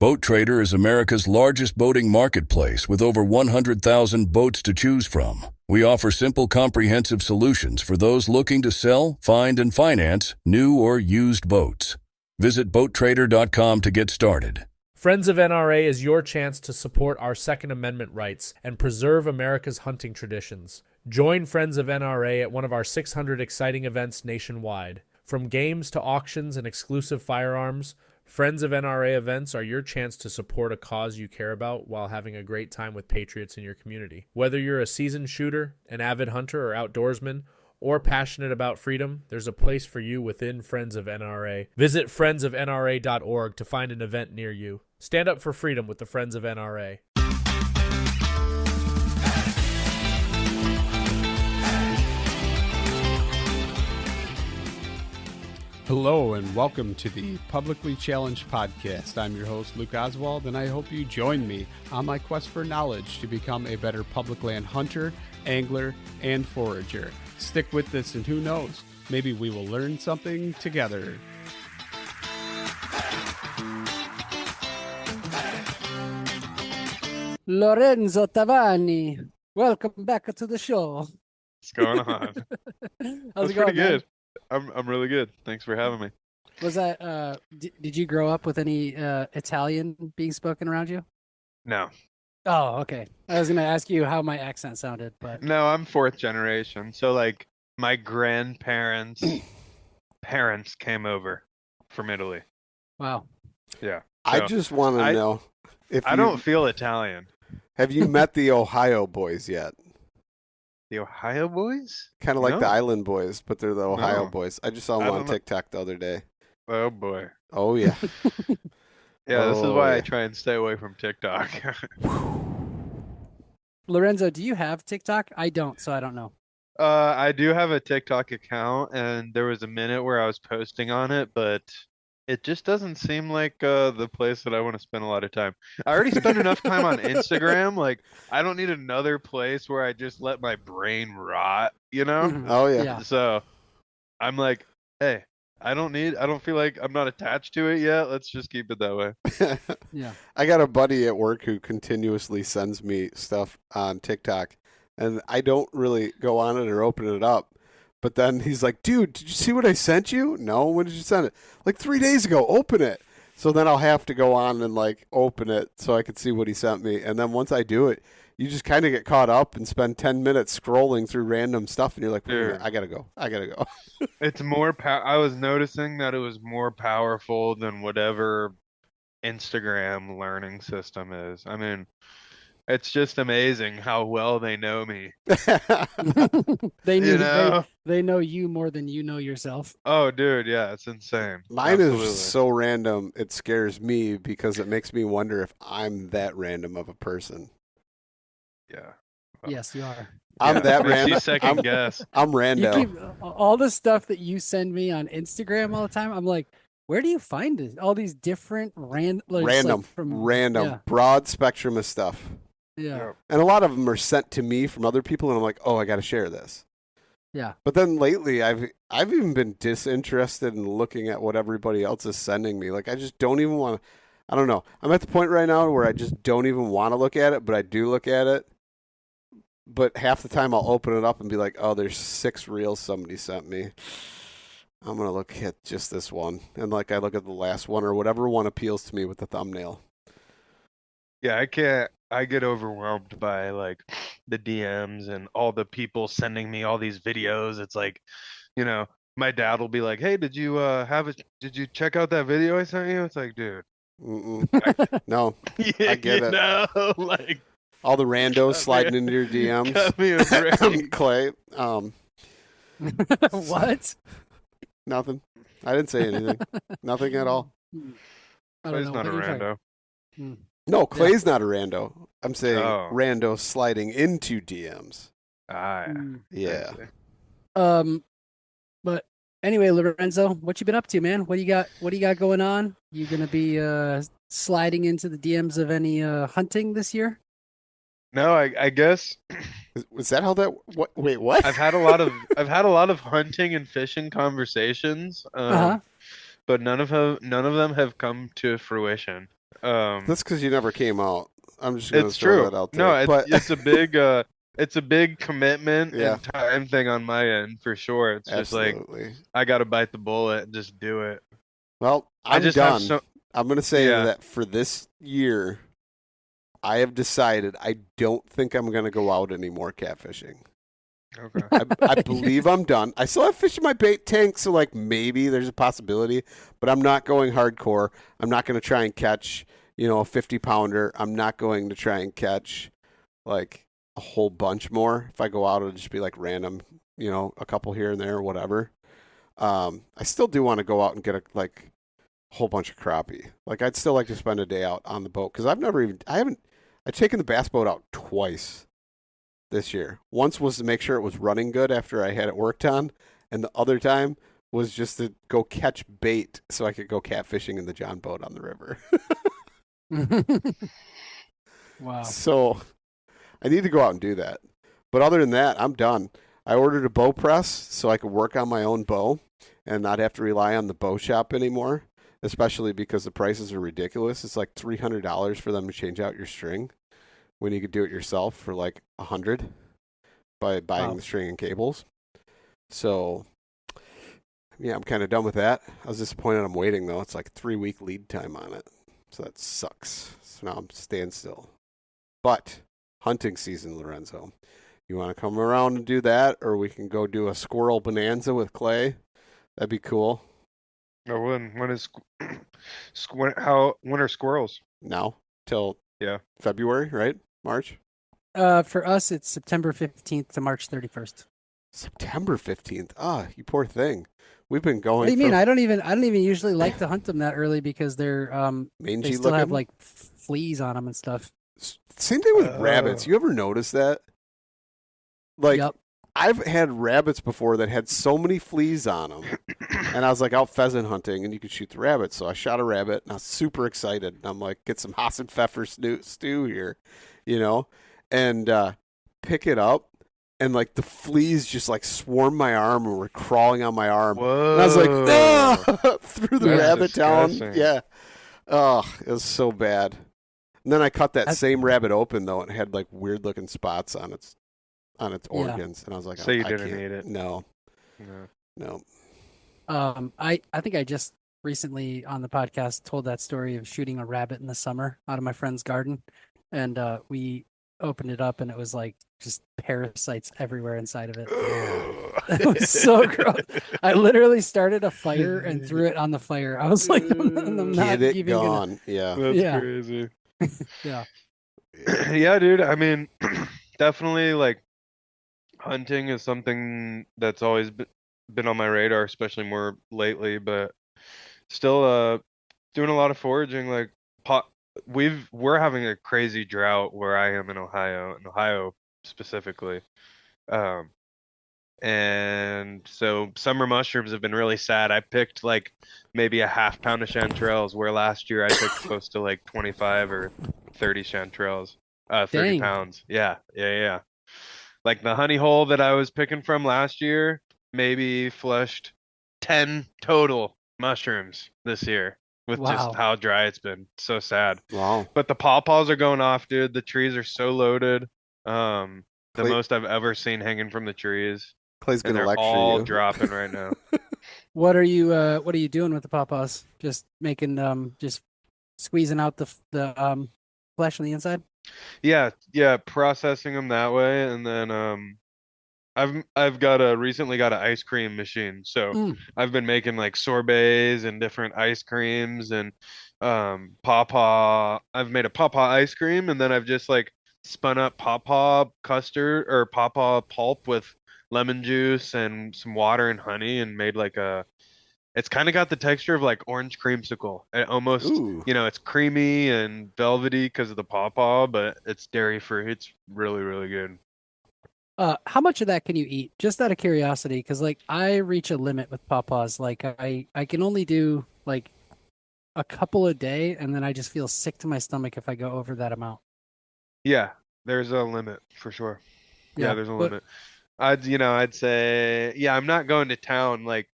Boat Trader is America's largest boating marketplace with over 100,000 boats to choose from. We offer simple, comprehensive solutions for those looking to sell, find, and finance new or used boats. Visit BoatTrader.com to get started. Friends of NRA is your chance to support our Second Amendment rights and preserve America's hunting traditions. Join Friends of NRA at one of our 600 exciting events nationwide. From games to auctions and exclusive firearms, Friends of NRA events are your chance to support a cause you care about while having a great time with patriots in your community. Whether you're a seasoned shooter, an avid hunter or outdoorsman, or passionate about freedom, there's a place for you within Friends of NRA. Visit friendsofnra.org to find an event near you. Stand up for freedom with the Friends of NRA. Hello and welcome to the Publicly Challenged Podcast. I'm your host, Luke Oswald, and I hope you join me on my quest for knowledge to become a better public land hunter, angler, and forager. Stick with this and who knows, maybe we will learn something together. Lorenzo Tavani, welcome back to the show. What's going on? How's it pretty going, good. I'm really good. Thanks for having me. Was that did you grow up with any Italian being spoken around you? No. Oh, okay. I was gonna ask you how my accent sounded, but No, I'm fourth generation. So like my grandparents' parents came over from Italy. wow. Yeah. I So just want to know if I don't feel Italian. have you met the Ohio boys yet? The Ohio boys? Kind of like No. the Island Boys, but they're the Ohio No. boys. I just saw I them on don't know. TikTok the other day. Oh boy. Oh yeah. Yeah, this is Oh, why I yeah. try and stay away from TikTok. Lorenzo, do you have TikTok? I don't, so I don't know. I do have a TikTok account, and there was a minute where I was posting on it, but it just doesn't seem like the place that I want to spend a lot of time. I already spend enough time on Instagram. Like, I don't need another place where I just let my brain rot, you know? Mhm. Oh yeah. Yeah. So I'm like, hey, I don't feel like I'm not attached to it yet. Let's just keep it that way. Yeah. I got a buddy at work who continuously sends me stuff on TikTok, and I don't really go on it or open it up. But then he's like, dude, did you see what I sent you? No, when did you send it? Like 3 days ago, open it. So then I'll have to go on and like open it so I could see what he sent me. And then once I do it, you just kind of get caught up and spend 10 minutes scrolling through random stuff. And you're like, wait a minute, Sure. I gotta go. It's more I was noticing that it was more powerful than whatever Instagram learning system is. I mean, it's just amazing how well they know me. they You knew know? they know you more than you know yourself. Oh, dude, yeah, it's insane. Mine Absolutely. is so random, it scares me because it makes me wonder if I'm that random of a person. Yeah. Yes, you are. I'm Yeah, that makes you random. second guess. I'm You rando. keep all the stuff that you send me on Instagram all the time. I'm like, where do you find it? All these different random, Random, broad spectrum of stuff. Yeah. And a lot of them are sent to me from other people, and I'm like, oh, I got to share this. Yeah. But then lately, I've even been disinterested in looking at what everybody else is sending me. Like, I just don't even want to. I don't know. I'm at the point right now where I just don't even want to look at it, but I do look at it. But half the time, I'll open it up and be like, oh, there's 6 reels somebody sent me. I'm going to look at just this one. And like, I look at the last one or whatever one appeals to me with the thumbnail. Yeah, I get overwhelmed by like the DMs and all the people sending me all these videos. It's like, you know, my dad will be like, "Hey, did you check out that video I sent you?" It's like, dude. Mm-mm. No, Yeah, I get it. Like All the randos Cut me sliding a- into your DMs. cut me a break. Clay, What? nothing. I didn't say anything. Nothing at all. I don't Clay's know. not a what you're talking- rando. No, Clay's not a rando. I'm saying Oh. rando sliding into DMs. Ah, yeah. Mm. Yeah. But anyway, Lorenzo, what you been up to, man? What do you got? What do you got going on? You gonna be sliding into the DMs of any hunting this year? No, I guess Was that how that? What? Wait, what? I've had a lot of hunting and fishing conversations, Uh-huh. but none of them have come to fruition. That's because you never came out. I'm just gonna It's throw true. that out there. No, but it's a big commitment Yeah. and time thing on my end for sure. It's just like absolutely. I gotta bite the bullet and just do it. Well, I I'm just done. have so I'm gonna say yeah. that for this year, I have decided I don't think I'm gonna go out anymore catfishing. Okay. I believe I'm done. I still have fish in my bait tank, so like maybe there's a possibility, but I'm not going hardcore. I'm not going to try and catch, a 50-pounder. I'm not going to try and catch like a whole bunch more. If I go out, it'll just be like random, a couple here and there or whatever. I still do want to go out and get a whole bunch of crappie. Like I'd still like to spend a day out on the boat because I've taken the bass boat out twice this year. Once was to make sure it was running good after I had it worked on, and the other time was just to go catch bait so I could go catfishing in the John boat on the river. Wow. So I need to go out and do that. But other than that, I'm done. I ordered a bow press so I could work on my own bow and not have to rely on the bow shop anymore, especially because the prices are ridiculous. It's like $300 for them to change out your string, when you could do it yourself for like $100 by buying the string and cables. So, yeah, I'm kind of done with that. I was disappointed I'm waiting, though. It's like 3-week lead time on it. So that sucks. So now I'm standstill. But hunting season, Lorenzo. You want to come around and do that, or we can go do a squirrel bonanza with Clay? That'd be cool. Or when when are squirrels? Now till February, right? March? For us, it's September 15th to March 31st. September 15th. Ah, you poor thing. We've been going. What do you mean? I don't even usually like to hunt them that early because they're mangy they still looking? have like fleas on them and stuff. Same thing with rabbits. You ever notice that? Like, Yep. I've had rabbits before that had so many fleas on them, and I was like out pheasant hunting, and you could shoot the rabbits. So I shot a rabbit, and I was super excited. And I'm like, get some Hassenpfeffer stew here, and pick it up, and like the fleas just like swarmed my arm and were crawling on my arm. Whoa. And I was like, ah! Threw the That's rabbit down. disgusting. Yeah. Oh, it was so bad. And then I cut that same rabbit open though, and it had like weird looking spots on its organs, and I was like, So you I didn't can't. eat it? No. I think I just recently on the podcast told that story of shooting a rabbit in the summer out of my friend's garden, and we opened it up and it was like just parasites everywhere inside of it. It was so gross. I literally started a fire and threw it on the fire. I was like, I'm not Get it even gone. Yeah. That's Yeah. crazy. Yeah. Yeah, dude. I mean, definitely like hunting is something that's always been on my radar, especially more lately, but still doing a lot of foraging. Like we're having a crazy drought where I am in Ohio specifically. And so summer mushrooms have been really sad. I picked like maybe a half pound of chanterelles, where last year I picked close to like 25 or 30 chanterelles, 30 Dang. pounds. Yeah. Like the honey hole that I was picking from last year, maybe flushed 10 total mushrooms this year with Wow. just how dry it's been. So sad. Wow. But the pawpaws are going off, dude. The trees are so loaded. The Clay- most I've ever seen hanging from the trees. Clay's And gonna they're lecture all you. dropping right now. What are you doing with the pawpaws? Just making just squeezing out the flesh on the inside? Yeah, processing them that way, and then I've recently got an ice cream machine, so I've been making like sorbets and different ice creams and pawpaw. I've made a pawpaw ice cream, and then I've just like spun up pawpaw custard or pawpaw pulp with lemon juice and some water and honey, and made like it's kind of got the texture of like orange creamsicle. It almost, Ooh. it's creamy and velvety because of the pawpaw, but it's dairy free. It's really, really good. How much of that can you eat? Just out of curiosity, because like I reach a limit with pawpaws. Like I can only do like a couple a day, and then I just feel sick to my stomach if I go over that amount. Yeah, there's a limit for sure. Yeah, there's a but- limit. I'd say, yeah, I'm not going to town. Like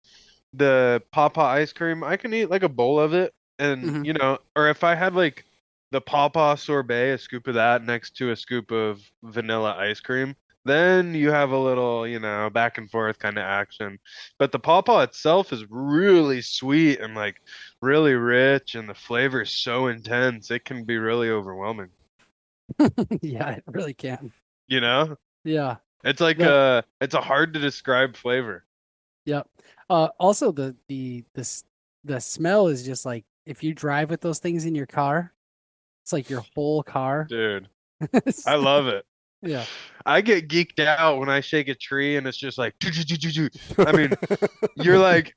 the pawpaw ice cream, I can eat like a bowl of it And or if I had like the pawpaw sorbet, a scoop of that next to a scoop of vanilla ice cream, then you have a little, back and forth kind of action. But the pawpaw itself is really sweet and like really rich, and the flavor is so intense, it can be really overwhelming. Yeah, it really can. You know? Yeah. It's like The- it's a hard to describe flavor. Yep. Also the smell is just like if you drive with those things in your car, it's like your whole car. Dude, I love it. Yeah. I get geeked out when I shake a tree and it's just like I mean, you're like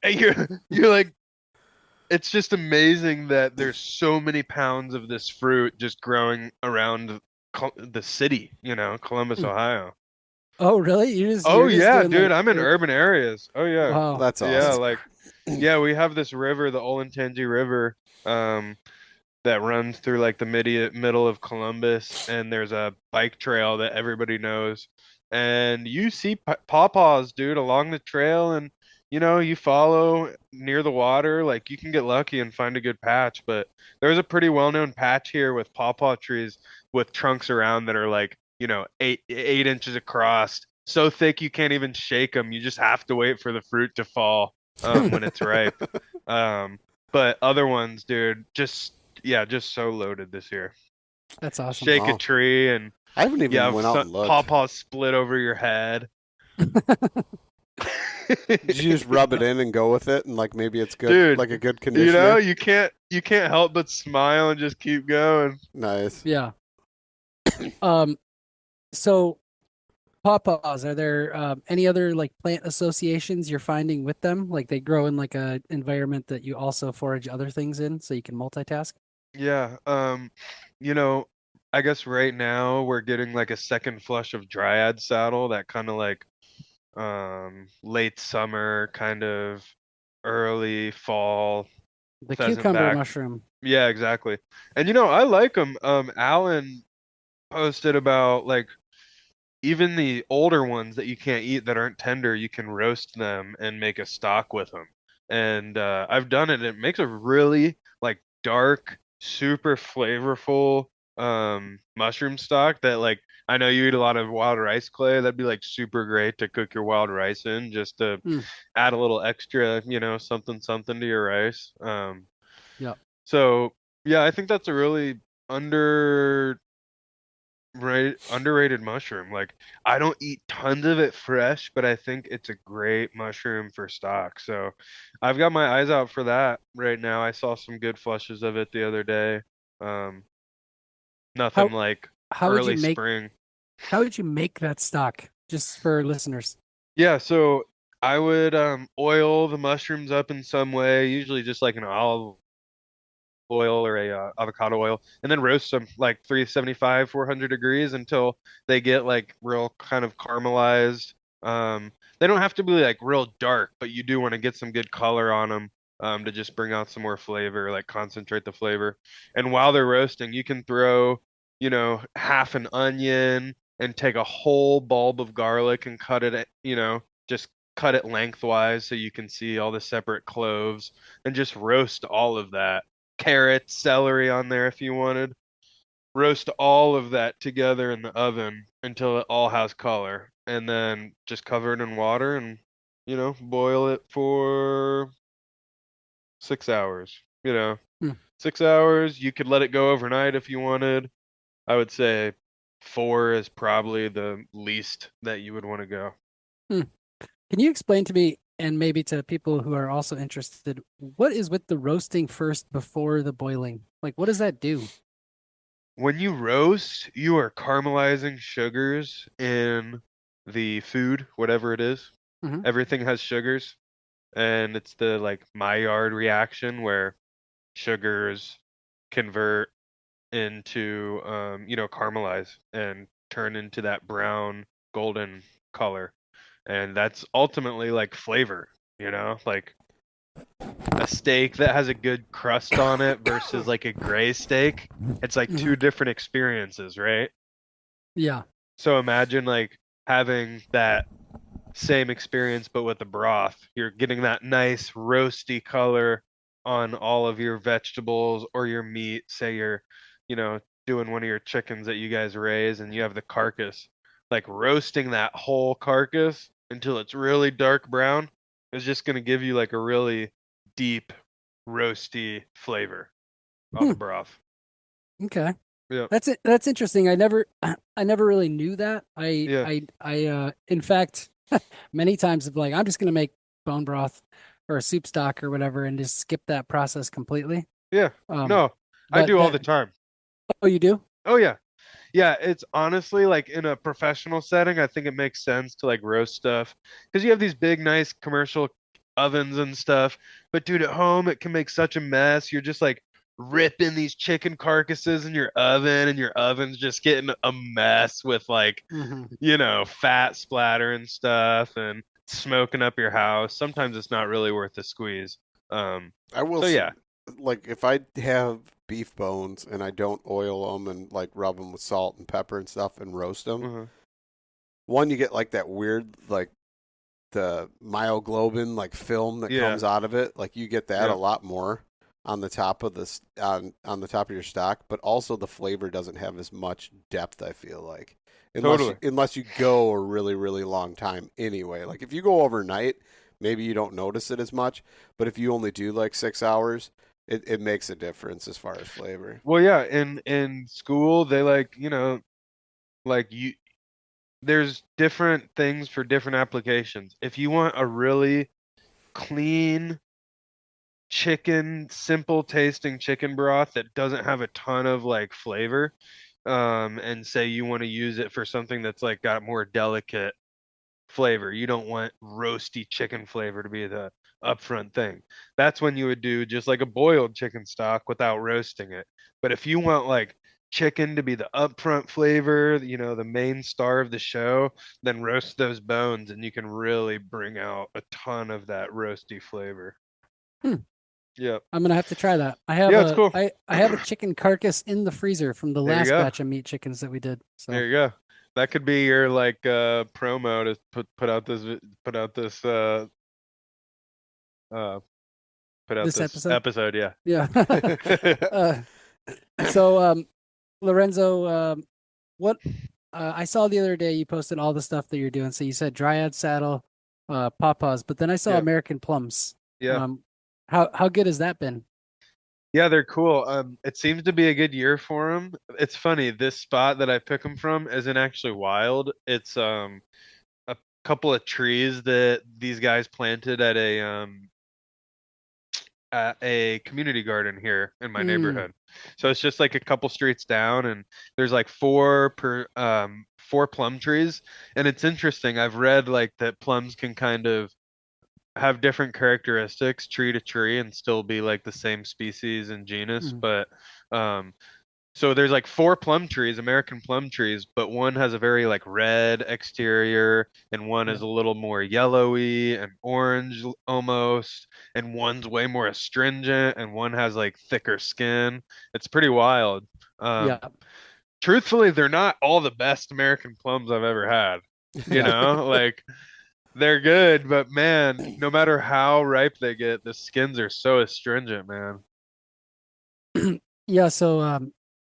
you're like it's just amazing that there's so many pounds of this fruit just growing around the city, Columbus, Hmm. Ohio. Oh, really? Oh you're just yeah, doing, dude, like, I'm in urban areas. Oh yeah. Wow. That's awesome. Yeah, like yeah, we have this river, the Olentangy River, that runs through like the middle of Columbus, and there's a bike trail that everybody knows. And you see pawpaws, dude, along the trail, and you follow near the water, like you can get lucky and find a good patch, but there's a pretty well-known patch here with pawpaw trees with trunks around that are like, 8 inches across, so thick you can't even shake them. You just have to wait for the fruit to fall when it's ripe. But other ones, dude, just so loaded this year. That's awesome. Shake a Wow. tree and I haven't even yeah, went out and looked. pawpaws split over your head. Did you just rub it in and go with it, and like maybe it's good, Dude, like a good conditioner? you can't help but smile and just keep going. Nice. Yeah. So pawpaws, are there any other like plant associations you're finding with them? Like they grow in like a environment that you also forage other things in, so you can multitask? Yeah, I guess right now we're getting like a second flush of dryad saddle, that kind of like late summer, kind of early fall The pheasant cucumber back. mushroom. Yeah, exactly. And I like them. Alan posted about like even the older ones that you can't eat that aren't tender, you can roast them and make a stock with them. And I've done it. It makes a really like dark, super flavorful mushroom stock that like I know you eat a lot of wild rice clay. That'd be like super great to cook your wild rice in, just to Mm. add a little extra, something something to your rice. Yeah. So yeah, I think that's a really underrated mushroom. Like I don't eat tons of it fresh, but I think it's a great mushroom for stock. So I've got my eyes out for that right now. I saw some good flushes of it the other day. Nothing like How would early you make spring. how would you make that stock? Just for listeners. Yeah, so I would oil the mushrooms up in some way, usually just like an olive oil or a avocado oil, and then roast them like 375, 400 degrees until they get like real kind of caramelized. They don't have to be like real dark, but you do want to get some good color on them to just bring out some more flavor, like concentrate the flavor. And while they're roasting, you can throw, half an onion and take a whole bulb of garlic and cut it, just cut it lengthwise so you can see all the separate cloves, and just roast all of that. Carrots, celery on there if you wanted. Roast all of that together in the oven until it all has color, and then just cover it in water and, boil it for 6 hours. Hmm. 6 hours. You could let it go overnight if you wanted. I would say 4 is probably the least that you would want to go. Can you explain to me, and maybe to people who are also interested, what is with the roasting first before the boiling? Like, what does that do? When you roast, you are caramelizing sugars in the food, whatever it is. Mhm. Everything has sugars, and it's the like Maillard reaction where sugars convert into caramelize and turn into that brown golden color. And that's ultimately like flavor, like a steak that has a good crust on it versus like a gray steak. It's like two different experiences, right? Yeah. So imagine like having that same experience but with the broth. You're getting that nice roasty color on all of your vegetables or your meat. Say you're, you know, doing one of your chickens that you guys raise and you have the carcass, like roasting that whole carcass until it's really dark brown is just going to give you like a really deep roasty flavor on the broth. Okay. Yeah. That's it. That's interesting. I never really knew that. Yeah. In fact, many times of like, I'm just gonna make bone broth or a soup stock or whatever, and just skip that process completely. Yeah. Um, No, I but do all the time. oh, you do? Oh yeah. Yeah, it's honestly like in a professional setting, I think it makes sense to like roast stuff because you have these big, nice commercial ovens and stuff. But dude, at home, it can make such a mess. You're just like ripping these chicken carcasses in your oven, and your oven's just getting a mess with like, fat splatter and stuff and smoking up your house. Sometimes it's not really worth the squeeze. I will So say, yeah. like if I have beef bones and I don't oil them and like rub them with salt and pepper and stuff and roast them, Mhm. one, you get like that weird like the myoglobin like film that Yeah. comes out of it. Like you get that Yeah. a lot more on the top of this on the top of your stock, but also the flavor doesn't have as much depth, I feel like. Totally. Unless you go a really, really long time anyway. Like if you go overnight, maybe you don't notice it as much, but if you only do like 6 hours, it makes a difference as far as flavor. Well, yeah, in school they like, like there's different things for different applications. If you want a really clean chicken, simple tasting chicken broth that doesn't have a ton of like flavor, and say you want to use it for something that's like got more delicate flavor. You don't want roasty chicken flavor to be the upfront thing. That's when you would do just like a boiled chicken stock without roasting it. But if you want like chicken to be the upfront flavor, the main star of the show, then roast those bones and you can really bring out a ton of that roasty flavor. Yep. I'm gonna have to try that. I have Yeah, it's cool. I have a chicken carcass in the freezer from the There you last go. batch of meat chickens that we did. So There you go. That could be your like promo to put out this This episode? episode, yeah. yeah. So Lorenzo, what I saw the other day, you posted all the stuff that you're doing. So you said Dryad Saddle, Pawpaws, but then I saw Yeah. American Plums. Yeah. How good has that been? Yeah, they're cool. It seems to be a good year for them. It's funny, this spot that I pick them from isn't actually wild. It's a couple of trees that these guys planted at a community garden here in my neighborhood. So it's just like a couple streets down, and there's like four plum trees. And it's interesting. I've read like that plums can kind of have different characteristics tree to tree and still be like the same species and genus. But so there's like four plum trees, American plum trees, but one has a very like red exterior and one is a little more yellowy and orange almost, and one's way more astringent and one has like thicker skin. It's pretty wild. Yeah. Truthfully, they're not all the best American plums I've ever had. Like they're good, but man, no matter how ripe they get, the skins are so astringent, man. Yeah, so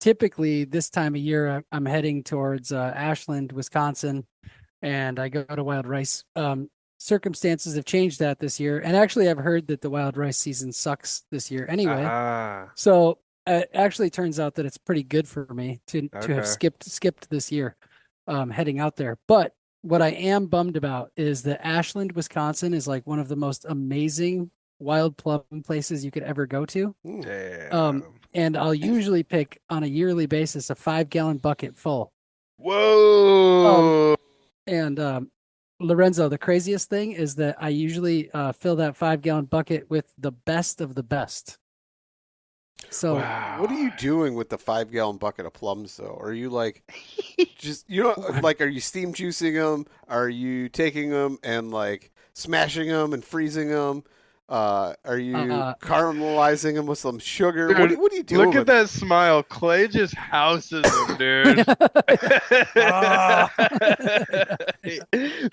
typically this time of year I'm heading towards Ashland, Wisconsin, and I go to wild rice. Circumstances have changed that this year, and actually I've heard that the wild rice season sucks this year anyway. So it actually turns out that it's pretty good for me to have skipped this year, heading out there. But what I am bummed about is that Ashland, Wisconsin is like one of the most amazing wild plum places you could ever go to. Damn. And I'll usually pick on a yearly basis a 5-gallon bucket full. Whoa. And Lorenzo, the craziest thing is that I usually fill that 5-gallon bucket with the best of the best. So what are you doing with the 5-gallon bucket of plums though? Are you like just like are you steam juicing them? Are you taking them and like smashing them and freezing them? Are you Uh, caramelizing them with some sugar? Dude, What do you do? look at that smile. Clay just houses him, dude. Ah.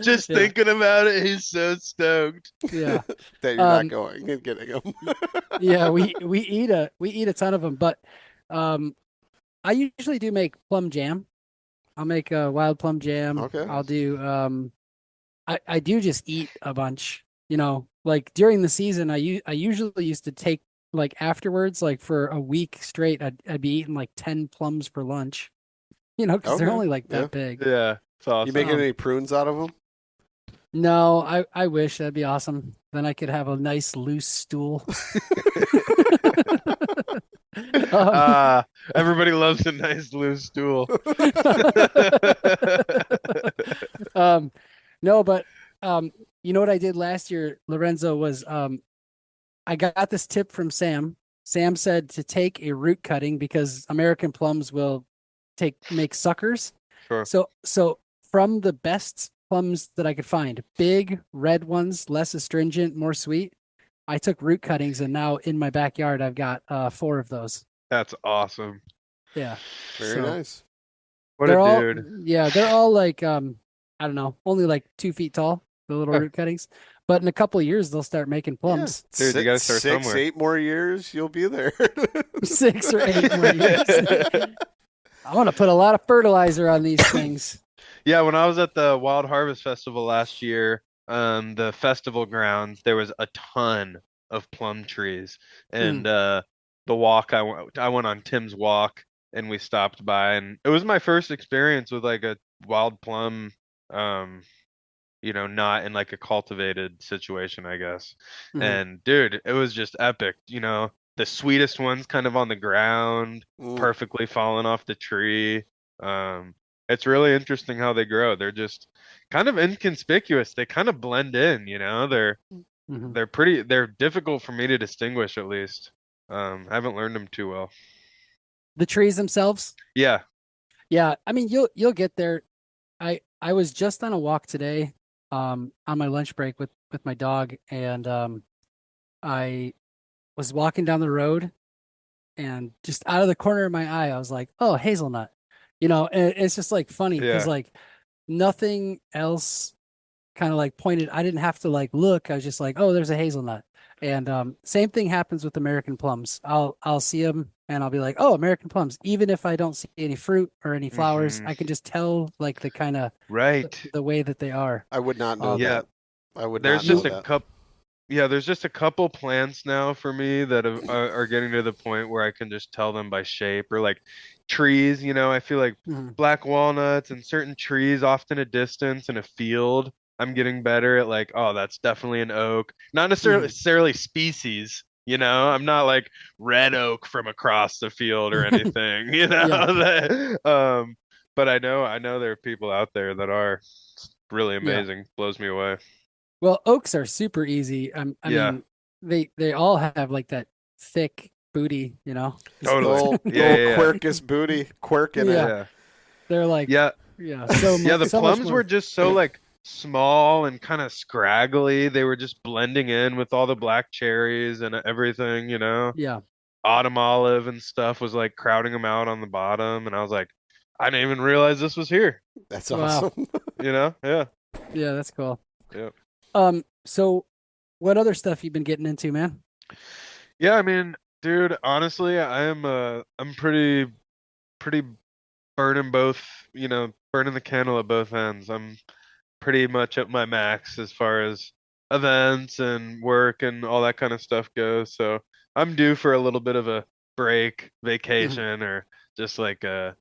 Just Yeah. thinking about it, he's so stoked. Yeah. that you're not going and getting them. Yeah, we eat a ton of them, but I usually do make plum jam. I'll make a wild plum jam. Okay. I'll do I do just eat a bunch. Like during the season, I usually used to take like afterwards, like for a week straight, I'd be eating like 10 plums for lunch. Because they're Okay, only like yeah. that big. Yeah, it's awesome. You making any prunes out of them? No, I wish that'd be awesome. Then I could have a nice loose stool. Everybody loves a nice loose stool. No, but you know what I did last year, Lorenzo, was I got this tip from Sam. Sam said to take a root cutting because American plums will make suckers. Sure. So from the best plums that I could find, big red ones, less astringent, more sweet, I took root cuttings, and now in my backyard I've got 4 of those. That's awesome. Yeah. Very nice. What They're a all, dude. yeah, they're all like I don't know, only like 2 feet tall, the little root cuttings. But in a couple of years they'll start making plums. Dude, you gotta start 6, somewhere. 8 more years, you'll be there. 6 or 8 more years. I want to put a lot of fertilizer on these things. Yeah, when I was at the Wild Harvest Festival last year, the festival grounds, there was a ton of plum trees. And the walk, I went on Tim's walk, and we stopped by, and it was my first experience with like a wild plum, not in like a cultivated situation, I guess. Mhm. And dude, it was just epic. The sweetest ones kind of on the ground, perfectly falling off the tree. It's really interesting how they grow. They're just kind of inconspicuous. They kind of blend in, Mhm. They're difficult for me to distinguish, at least. I haven't learned them too well. The trees themselves? Yeah. Yeah, I mean you'll get there. I was just on a walk today, on my lunch break with my dog, and I was walking down the road, and just out of the corner of my eye, I was like, "Oh, hazelnut," And it's just like funny because Yeah. like nothing else kind of like pointed. I didn't have to like look. I was just like, "Oh, there's a hazelnut." And same thing happens with American plums. I'll see them and I'll be like, "Oh, American plums." Even if I don't see any fruit or any flowers, I can just tell like the kind of Right. the way that they are. I would not know Yeah. that. I would There's not know just a that. couple. Yeah, there's just a couple plants now for me that are getting to the point where I can just tell them by shape, or like trees. I feel like Mhm. black walnuts and certain trees off in a distance in a field. I'm getting better at like, oh, that's definitely an oak. Not necessarily species. I'm not like red oak from across the field or anything. But I know there are people out there that are. It's really amazing. Blows me away. Well, oaks are super easy. I Yeah. mean, they all have like that thick booty, Just- Totally. Old Yeah. Quercus booty, quirk in Yeah. it. Yeah. They're like, Yeah. so Yeah, the so much plums more- were just so like small and kind of scraggly. They were just blending in with all the black cherries and everything, Yeah. Autumn olive and stuff was like crowding them out on the bottom, and I was like, I didn't even realize this was here. That's Wow. awesome. Yeah. Yeah, that's cool. Yep. So what other stuff you been getting into, man? Yeah, I mean, dude, honestly, I'm pretty burning burning the candle at both ends. I'm pretty much at my max as far as events and work and all that kind of stuff goes. So I'm due for a little bit of a break, vacation, or just like a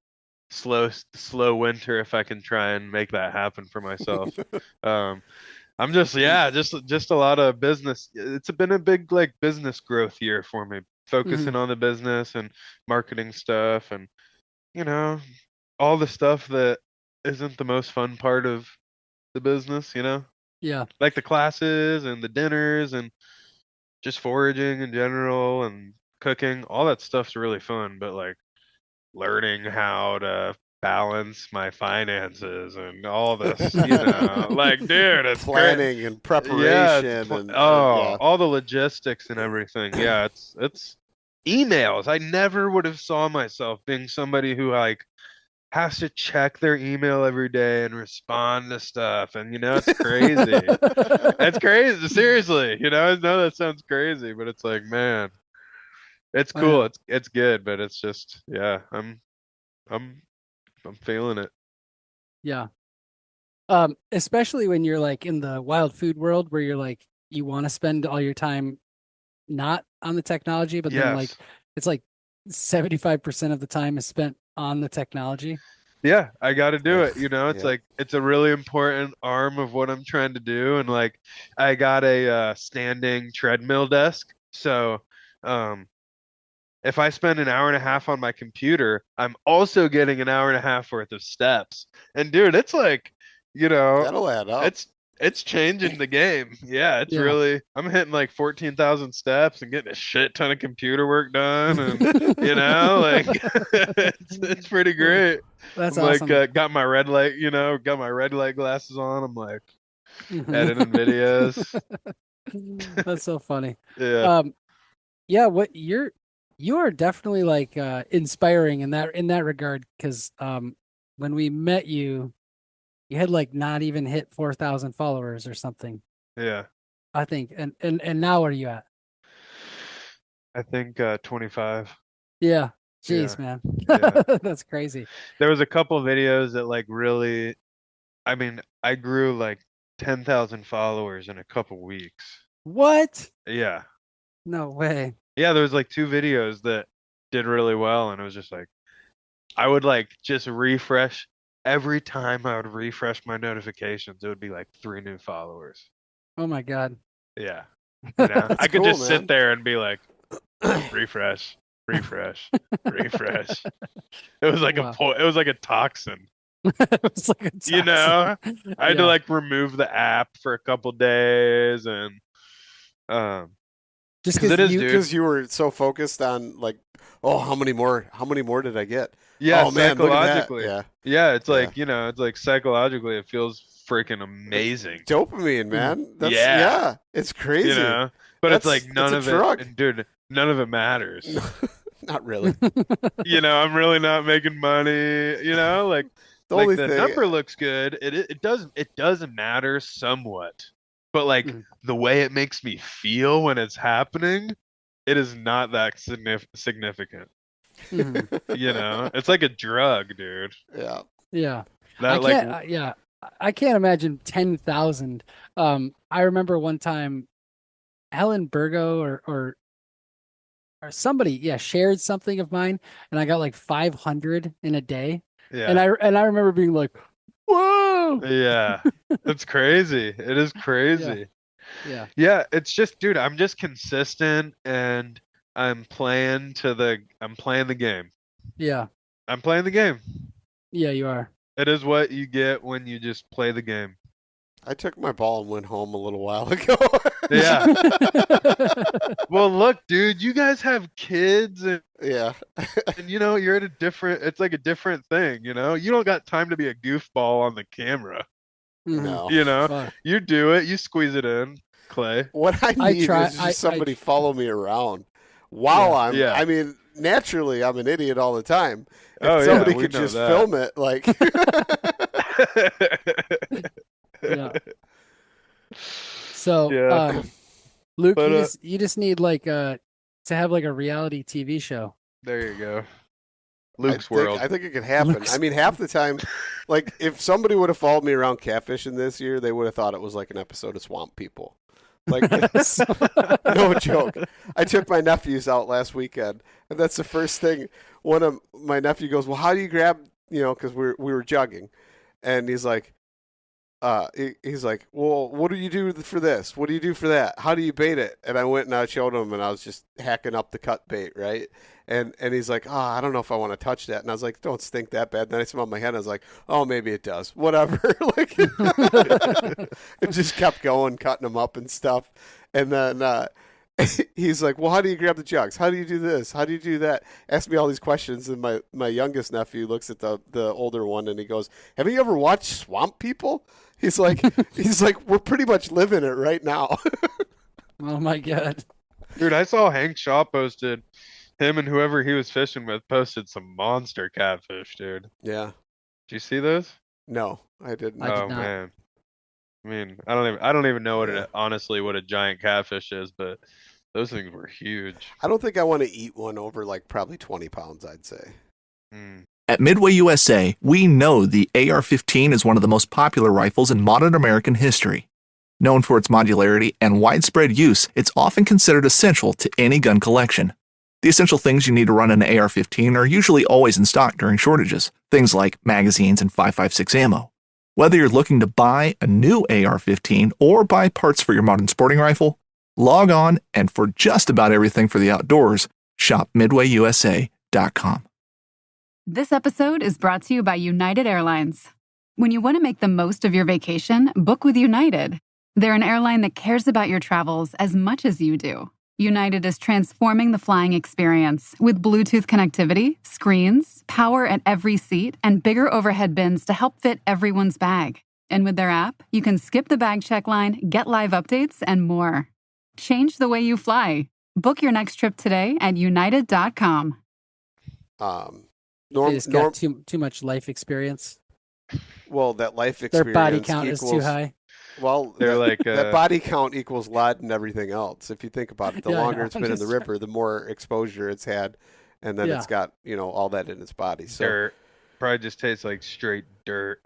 slow winter if I can try and make that happen for myself. I'm just a lot of business. It's been a big like business growth year for me, focusing on the business and marketing stuff, and all the stuff that isn't the most fun part of the business, Yeah. like the classes and the dinners and just foraging in general and cooking. All that stuff's really fun, but like learning how to balance my finances and all this, like, dude, it's planning and preparation and all the logistics and everything. Yeah, it's emails. I never would have saw myself being somebody who like has to check their email every day and respond to stuff, and it's crazy. It's crazy, seriously. I know that sounds crazy, but it's like, man, it's cool. It's good, but it's just, yeah, I'm feeling it. Yeah. Especially when you're like in the wild food world where you're like, you want to spend all your time not on the technology, but then like it's like 75% of the time is spent on the technology. Yeah, I got to do it. It's like, it's a really important arm of what I'm trying to do. And like, I got a standing treadmill desk. So, if I spend an hour and a half on my computer, I'm also getting an hour and a half worth of steps. And dude, it's like, that'll add up. It's changing the game. Yeah, it's really, I'm hitting like 14,000 steps and getting a shit ton of computer work done. And, like, it's pretty great. That's I'm awesome. like, got my red light, got my red light glasses on. I'm like editing videos. That's so funny. Yeah. What you are definitely like inspiring in that regard, because when we met you had like not even hit 4,000 followers or something. Yeah. I think, and now where are you at? I think 25. Yeah. Jeez, man. Yeah. That's crazy. There was a couple videos that like really, I mean, I grew like 10,000 followers in a couple weeks. What? Yeah. No way. Yeah, there was like 2 videos that did really well, and it was just like, I would like just refresh. Every time I would refresh my notifications, it would be like 3 new followers. Oh my God. Yeah. I could cool, just sit there and be like, refresh, refresh, refresh. It was like it was like a toxin. It was like a toxin. I had to like remove the app for a couple days, and just because you were so focused on like, oh, how many more did I get? Yeah, oh man, look at psychologically. that. Yeah, it's like, it's like psychologically it feels freaking amazing. Dopamine, man. It's crazy. But it's like none of it, and dude, none of it matters. Not really. I'm really not making money, like the number looks good. It doesn't matter somewhat. But like the way it makes me feel when it's happening, it is not that significant. It's like a drug, dude. Yeah. Yeah. That I can't imagine 10,000. I remember one time Alan Burgo or somebody, shared something of mine, and I got like 500 in a day. Yeah. And I remember being like, whoa. Yeah. It's crazy. It is crazy. Yeah. Yeah, it's just, dude, I'm just consistent, and I'm playing the game. Yeah. I'm playing the game. Yeah, you are. It is what you get when you just play the game. I took my ball and went home a little while ago. Yeah. Well, look, dude, you guys have kids, and you're at it's like a different thing, you don't got time to be a goofball on the camera. No. You do it, you squeeze it in, Clay. What I need is just somebody follow me around while I mean, naturally I'm an idiot all the time. If somebody could just film it, like yeah. So Luke, you just need like to have like a reality TV show. There you go. Luke's World. I think it could happen. I mean, half the time, like if somebody would have followed me around catfishing this year, they would have thought it was like an episode of Swamp People. Like, no joke. I took my nephews out last weekend, and that's the first thing. One of my nephew goes, "Well, how do you grab?" Because we were jogging, and he's like, he's like, "Well, what do you do for this? What do you do for that? How do you bait it?" And I went and I showed him, and I was just hacking up the cut bait, right? And he's like, "Oh, I don't know if I want to touch that." And I was like, "Don't stink that bad." Then I smelled my head. And I was like, "Oh, maybe it does. Whatever." Like, it just kept going, cutting them up and stuff. And then he's like, well, how do you grab the jugs? How do you do this? How do you do that? Ask me all these questions. And my youngest nephew looks at the older one and he goes, have you ever watched Swamp People? He's like, we're pretty much living it right now. Oh my God. Dude, I saw Hank Shaw posted, him and whoever he was fishing with posted some monster catfish, dude. Yeah. Did you see those? No, I didn't. I did Oh not. man. I mean, I don't even know honestly what a giant catfish is, but those things were huge. I don't think I want to eat one over like probably 20 pounds, I'd say. Mm. At Midway USA, we know the AR-15 is one of the most popular rifles in modern American history. Known for its modularity and widespread use, it's often considered essential to any gun collection. The essential things you need to run an AR-15 are usually always in stock during shortages, things like magazines and 5.56 ammo. Whether you're looking to buy a new AR-15 or buy parts for your modern sporting rifle, log on and for just about everything for the outdoors, shop MidwayUSA.com. This episode is brought to you by United Airlines. When you want to make the most of your vacation, book with United. They're an airline that cares about your travels as much as you do. United is transforming the flying experience with Bluetooth connectivity, screens, power at every seat, and bigger overhead bins to help fit everyone's bag. And with their app, you can skip the bag check line, get live updates, and more. Change the way you fly. Book your next trip today at united.com. They just got too much life experience. Well, that life experience. Their body count is too high. Well, They're like that body count equals lead and everything else. If you think about it, the Yeah, I longer know. it's been in the river, the more exposure it's had, and then Yeah. it's got all that in its body. So dirt. Probably just tastes like straight dirt.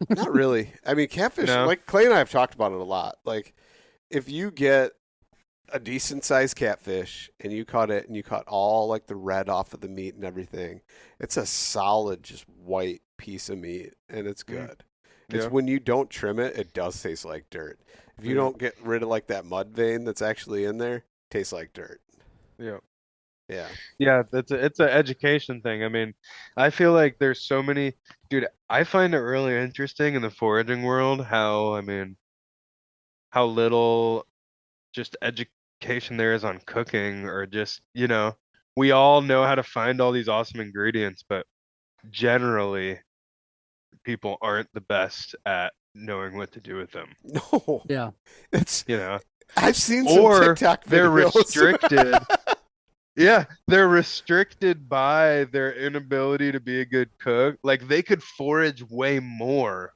not really. I mean, catfish. No? Like Clay and I have talked about it a lot. Like if you get a decent sized catfish and you cut it and you cut all like the red off of the meat and everything, it's a solid just white piece of meat and it's good. It's Yeah. when you don't trim it, it does taste like dirt. If you don't get rid of like that mud vein that's actually in there, it tastes like dirt. Yeah. Yeah. Yeah, it's an education thing. I mean, I feel like there's so many, dude, I find it really interesting in the foraging world how little just education there is on cooking or just, we all know how to find all these awesome ingredients, but generally people aren't the best at knowing what to do with them. No. Yeah. It's You know, I've seen some or TikTok videos. they're restricted. Yeah, they're restricted by their inability to be a good cook. Like they could forage way more,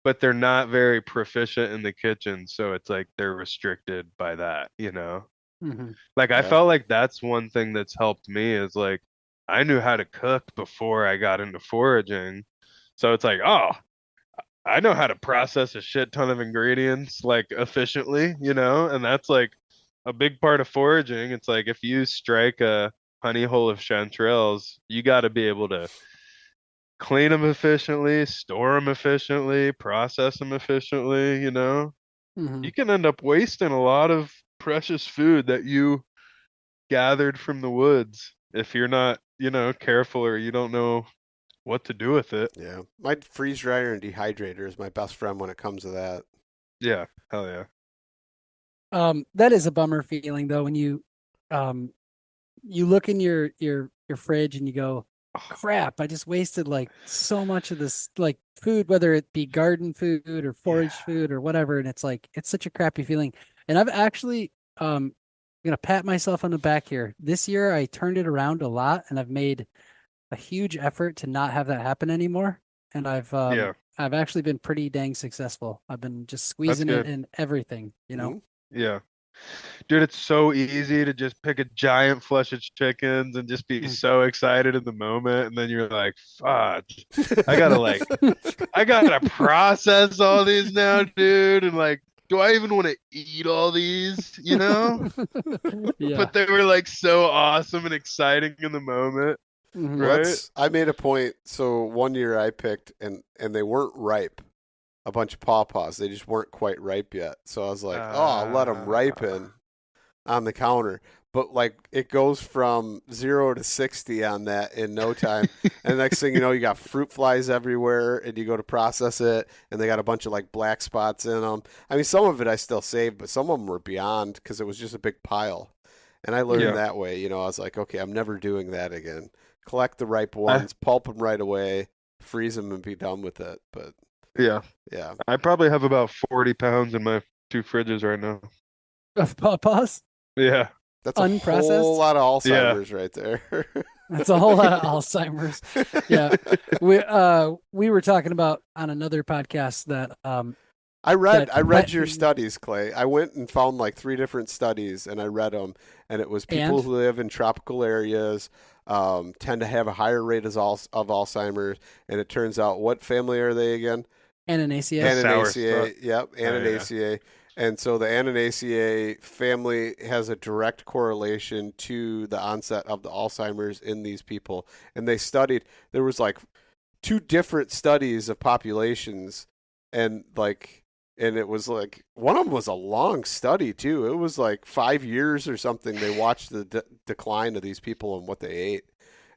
but they're not very proficient in the kitchen, so it's like they're restricted by that, Mm-hmm. Like I Yeah. felt like that's one thing that's helped me is like I knew how to cook before I got into foraging. So it's like, oh, I know how to process a shit ton of ingredients like efficiently, and that's like a big part of foraging. It's like if you strike a honey hole of chanterelles, you got to be able to clean them efficiently, store them efficiently, process them efficiently, Mm-hmm. You can end up wasting a lot of precious food that you gathered from the woods if you're not, careful or you don't know what to do with it. Yeah. My freeze dryer and dehydrator is my best friend when it comes to that. Yeah, hell yeah. That is a bummer feeling though when you look in your fridge and you go, crap, I just wasted like so much of this like food, whether it be garden food or forage food or whatever, and it's like it's such a crappy feeling. And I've actually I'm gonna pat myself on the back here. This year I turned it around a lot and I've made a huge effort to not have that happen anymore. And I've actually been pretty dang successful. I've been just squeezing it good. in everything, Mhm. Yeah. Dude, it's so easy to just pick a giant flush of chickens and just be so excited in the moment. And then you're like, fuck, I gotta process all these now, dude. And like, do I even want to eat all these, Yeah. But they were like so awesome and exciting in the moment. Mhm. Right? I made a point. So one year I picked and they weren't ripe. A bunch of pawpaws. They just weren't quite ripe yet. So I was like, I'll let them ripen on the counter. but like it goes from 0 to 60 on that in no time. And next thing you know, you got fruit flies everywhere, and you go to process it, and they got a bunch of like black spots in them. I mean, some of it I still saved, but some of them were beyond because it was just a big pile. And I learned that way. You know, I was like, okay, I'm never doing that again. Collect the ripe ones, pulp them right away, freeze them, and be done with it. But Yeah. yeah, I probably have about 40 pounds in my 2 fridges right now. Of pawpaws? Yeah. that's a Unprocessed? whole lot of Alzheimer's right there. That's a whole lot of Alzheimer's. Yeah. We were talking about on another podcast that I read that- your studies, Clay. I went and found like 3 different studies, and I read them, and it was people And? who live in tropical areas tend to have a higher rate of Alzheimer's, and it turns out, what family are they again? Ananaceae. Ananaceae. Yep, yeah. Ananaceae. And so the Ananaceae family has a direct correlation to the onset of the Alzheimer's in these people. And they studied, there was like 2 different studies of populations, and it was like, one of them was a long study too. It was like 5 years or something. They watched the decline of these people and what they ate,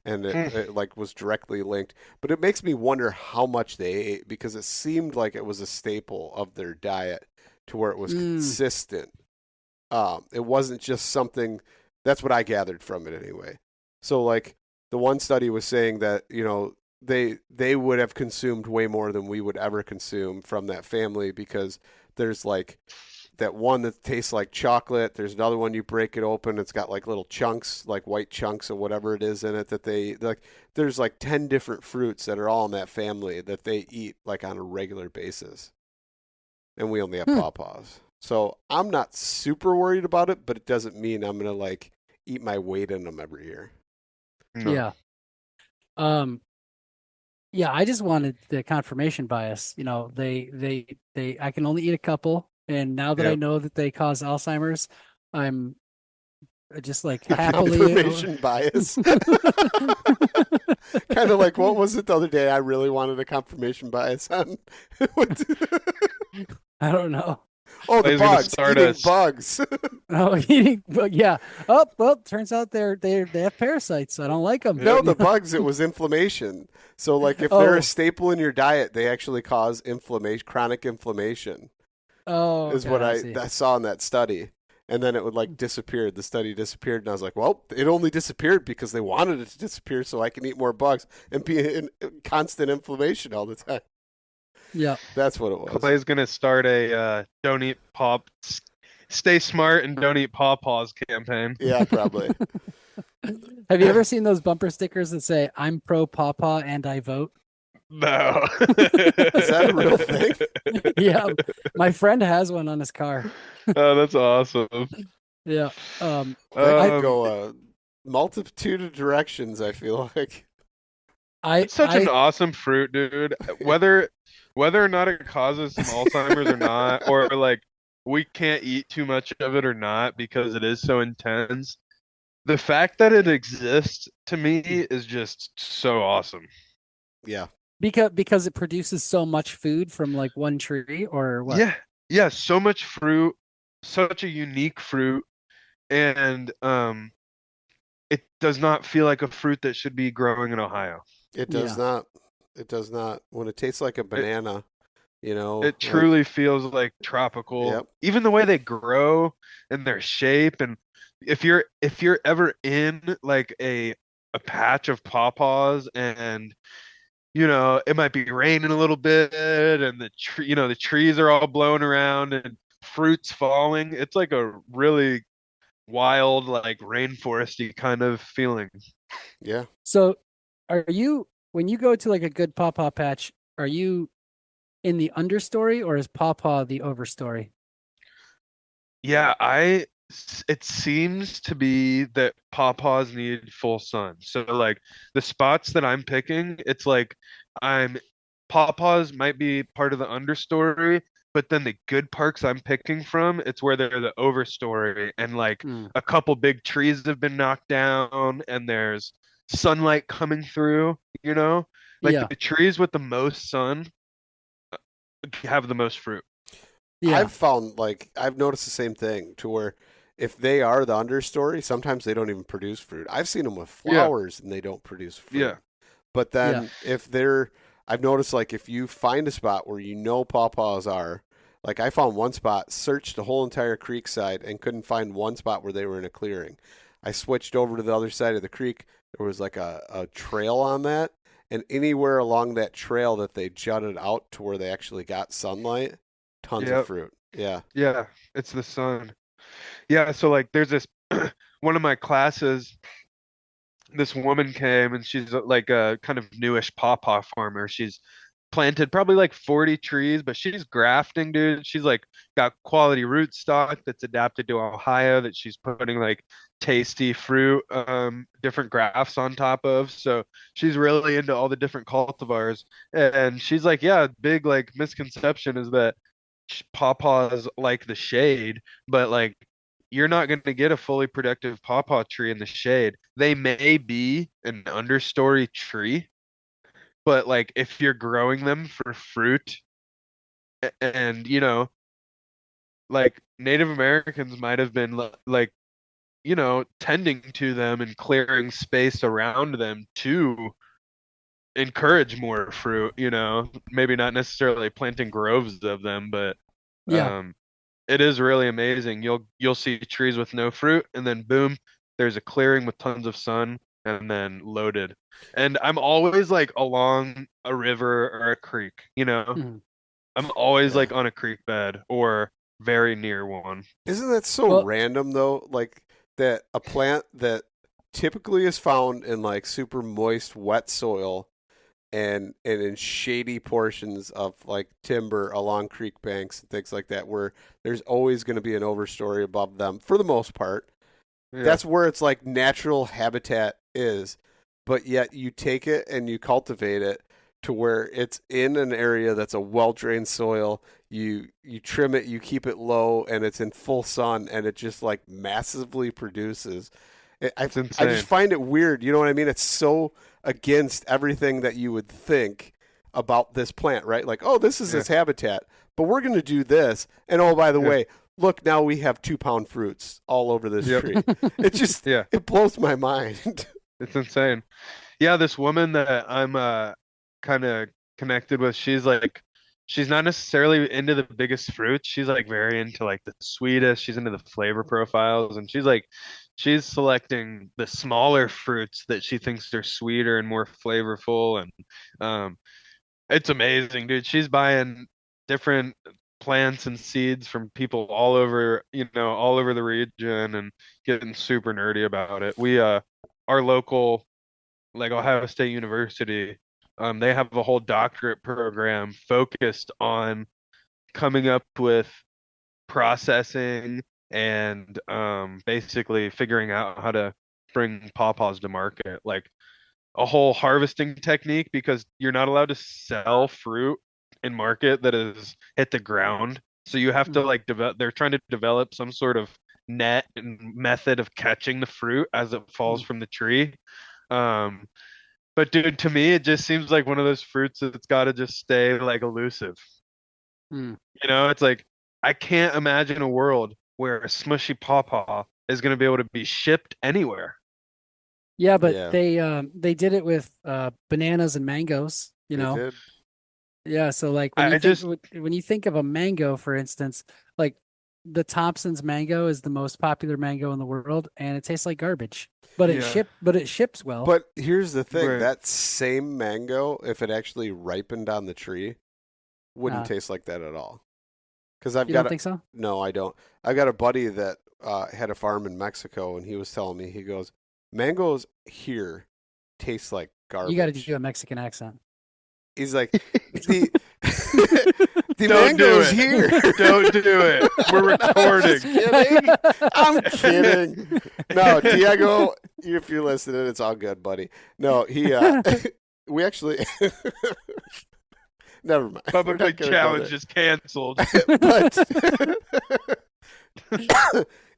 and it like was directly linked. But it makes me wonder how much they ate, because it seemed like it was a staple of their diet to where it was consistent. It wasn't just something. That's what I gathered from it anyway. So like the one study was saying that, you know, they would have consumed way more than we would ever consume from that family, because there's like that one that tastes like chocolate. There's another one, you break it open, it's got like little chunks, like white chunks of whatever it is in it, that they like. There's like 10 different fruits that are all in that family that they eat like on a regular basis, and we only have pawpaws. So I'm not super worried about it, but it doesn't mean I'm gonna like eat my weight in them every year. No. Yeah. Yeah, I just wanted the confirmation bias. You know, I can only eat a couple, and now that I Yep. know that they cause Alzheimer's, I'm just like happily Confirmation bias. Kind of like, what was it the other day? I really wanted a confirmation bias on. I don't know. Oh, the He's gonna bugs. start Eating us. bugs. Oh, eating, but yeah. Oh, well, turns out they have parasites. I don't like them. No, the bugs, it was inflammation. So like if they're Oh. a staple in your diet, they actually cause inflammation, chronic inflammation. Oh, Is okay, what I see. I saw in that study. And then it would like disappear. The study disappeared, and I was like, well, it only disappeared because they wanted it to disappear so I can eat more bugs and be in constant inflammation all the time. Yeah. That's what it was. Clay's gonna start a don't eat stay smart and don't eat pawpaws campaign. Yeah, probably. Have you ever seen those bumper stickers that say "I'm pro pawpaw and I vote"? No. Is that a real thing? Yeah, my friend has one on his car. Oh, that's awesome. Yeah. That could Um, go a multitude of directions, I feel like. It's such an awesome fruit, dude. Whether or not it causes some Alzheimer's or not, or like we can't eat too much of it or not because it is so intense. The fact that it exists to me is just so awesome. Yeah. because it produces so much food from like one tree, or what? Yeah, so much fruit, such a unique fruit, and it does not feel like a fruit that should be growing in Ohio. It does not. It does not. When it tastes like a banana, you know. It truly feels like tropical. Yep. Even the way they grow and their shape, and if you're ever in like a patch of pawpaws, and you know it might be raining a little bit, and the trees are all blown around and fruits falling, it's like a really wild, like rainforesty kind of feeling. Yeah. So, when you go to like a good pawpaw patch, are you in the understory, or is pawpaw the overstory? Yeah, it seems to be that pawpaws need full sun. So like the spots that I'm picking, it's like pawpaws might be part of the understory, but then the good parks I'm picking from, it's where they're the overstory, and like a couple big trees have been knocked down and there's sunlight coming through, you know? Like the trees with the most sun have the most fruit. Yeah. I've noticed the same thing, to where if they are the understory, sometimes they don't even produce fruit. I've seen them with flowers and they don't produce fruit. Yeah. But then I've noticed, like, if you find a spot where you know pawpaws are, like I found one spot, searched the whole entire creek side and couldn't find one spot where they were in a clearing. I switched over to the other side of the creek. There was like a trail on that. And anywhere along that trail that they jutted out to where they actually got sunlight, tons of fruit. Yeah. Yeah, it's the sun. Yeah, so like there's this one of my classes, this woman came and she's like a kind of newish pawpaw farmer. She's planted probably like 40 trees, but she's grafting, dude. She's like got quality rootstock that's adapted to Ohio that she's putting like tasty fruit, different grafts on top of. So she's really into all the different cultivars. And she's like, yeah, big like misconception is that pawpaws like the shade, but like you're not going to get a fully productive pawpaw tree in the shade. They may be an understory tree, but like if you're growing them for fruit and you know, like Native Americans might have been like, you know, tending to them and clearing space around them to encourage more fruit, you know, maybe not necessarily planting groves of them, but it is really amazing. You'll see trees with no fruit and then boom, there's a clearing with tons of sun and then loaded. And I'm always like along a river or a creek, you know. Mm-hmm. I'm always like on a creek bed or very near one. Isn't that so random though? Like that a plant that typically is found in like super moist, wet soil and in shady portions of like timber along creek banks and things like that, where there's always going to be an overstory above them for the most part. Yeah. That's where it's like natural habitat is, but yet you take it and you cultivate it to where it's in an area that's a well-drained soil. You trim it, you keep it low, and it's in full sun, and it just like massively produces. I just find it weird. You know what I mean? It's so against everything that you would think about this plant, right? Like, oh, this is its habitat, but we're going to do this. And oh, by the way, look, now we have 2-pound fruits all over this tree. It just, it blows my mind. It's insane. Yeah, this woman that I'm kind of connected with, she's not necessarily into the biggest fruits. She's like very into like the sweetest. She's into the flavor profiles, and she's selecting the smaller fruits that she thinks are sweeter and more flavorful. And it's amazing, dude. She's buying different plants and seeds from people all over, you know, all over the region and getting super nerdy about it. We our local, like Ohio State University, they have a whole doctorate program focused on coming up with processing and basically figuring out how to bring pawpaws to market, like a whole harvesting technique, because you're not allowed to sell fruit in market that is hit the ground. So you have to like they're trying to develop some sort of net and method of catching the fruit as it falls from the tree. But dude, to me, it just seems like one of those fruits that's got to just stay like elusive. You know, it's like, I can't imagine a world where a smushy pawpaw is going to be able to be shipped anywhere. Yeah, but they did it with bananas and mangoes, you know. Did. Yeah, so like when you think of a mango, for instance, like the Thompson's mango is the most popular mango in the world, and it tastes like garbage. But it ships well. But here's the thing: that same mango, if it actually ripened on the tree, wouldn't taste like that at all. Because you don't think so? No, I don't. I got a buddy that had a farm in Mexico, and he was telling me, he goes, mangoes here taste like garbage. You got to do a Mexican accent. He's like, the mangoes here. Don't do it. We're recording. I'm kidding. No, Diego, if you're listening, it's all good, buddy. No, we actually, never mind. Publicly challenge is canceled. But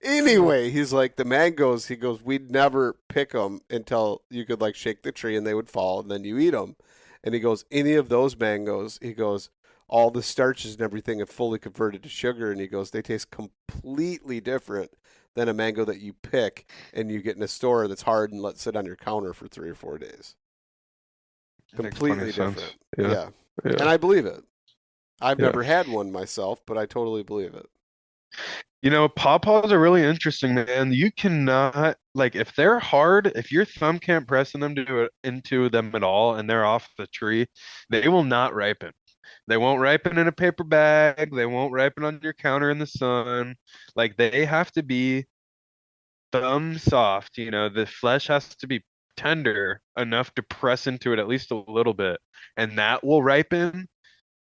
anyway, he's like, the mangoes, he goes, we'd never pick them until you could like shake the tree and they would fall and then you eat them. And he goes, any of those mangoes, he goes, all the starches and everything have fully converted to sugar. And he goes, they taste completely different than a mango that you pick and you get in a store that's hard and let sit on your counter for 3 or 4 days. Completely different. Yeah. And I believe it. I've never had one myself, but I totally believe it. You know, pawpaws are really interesting, man. You cannot, like, if they're hard, if your thumb can't press them into them at all and they're off the tree, they will not ripen. They won't ripen in a paper bag. They won't ripen on your counter in the sun. Like, they have to be thumb soft. You know, the flesh has to be tender enough to press into it at least a little bit. And that will ripen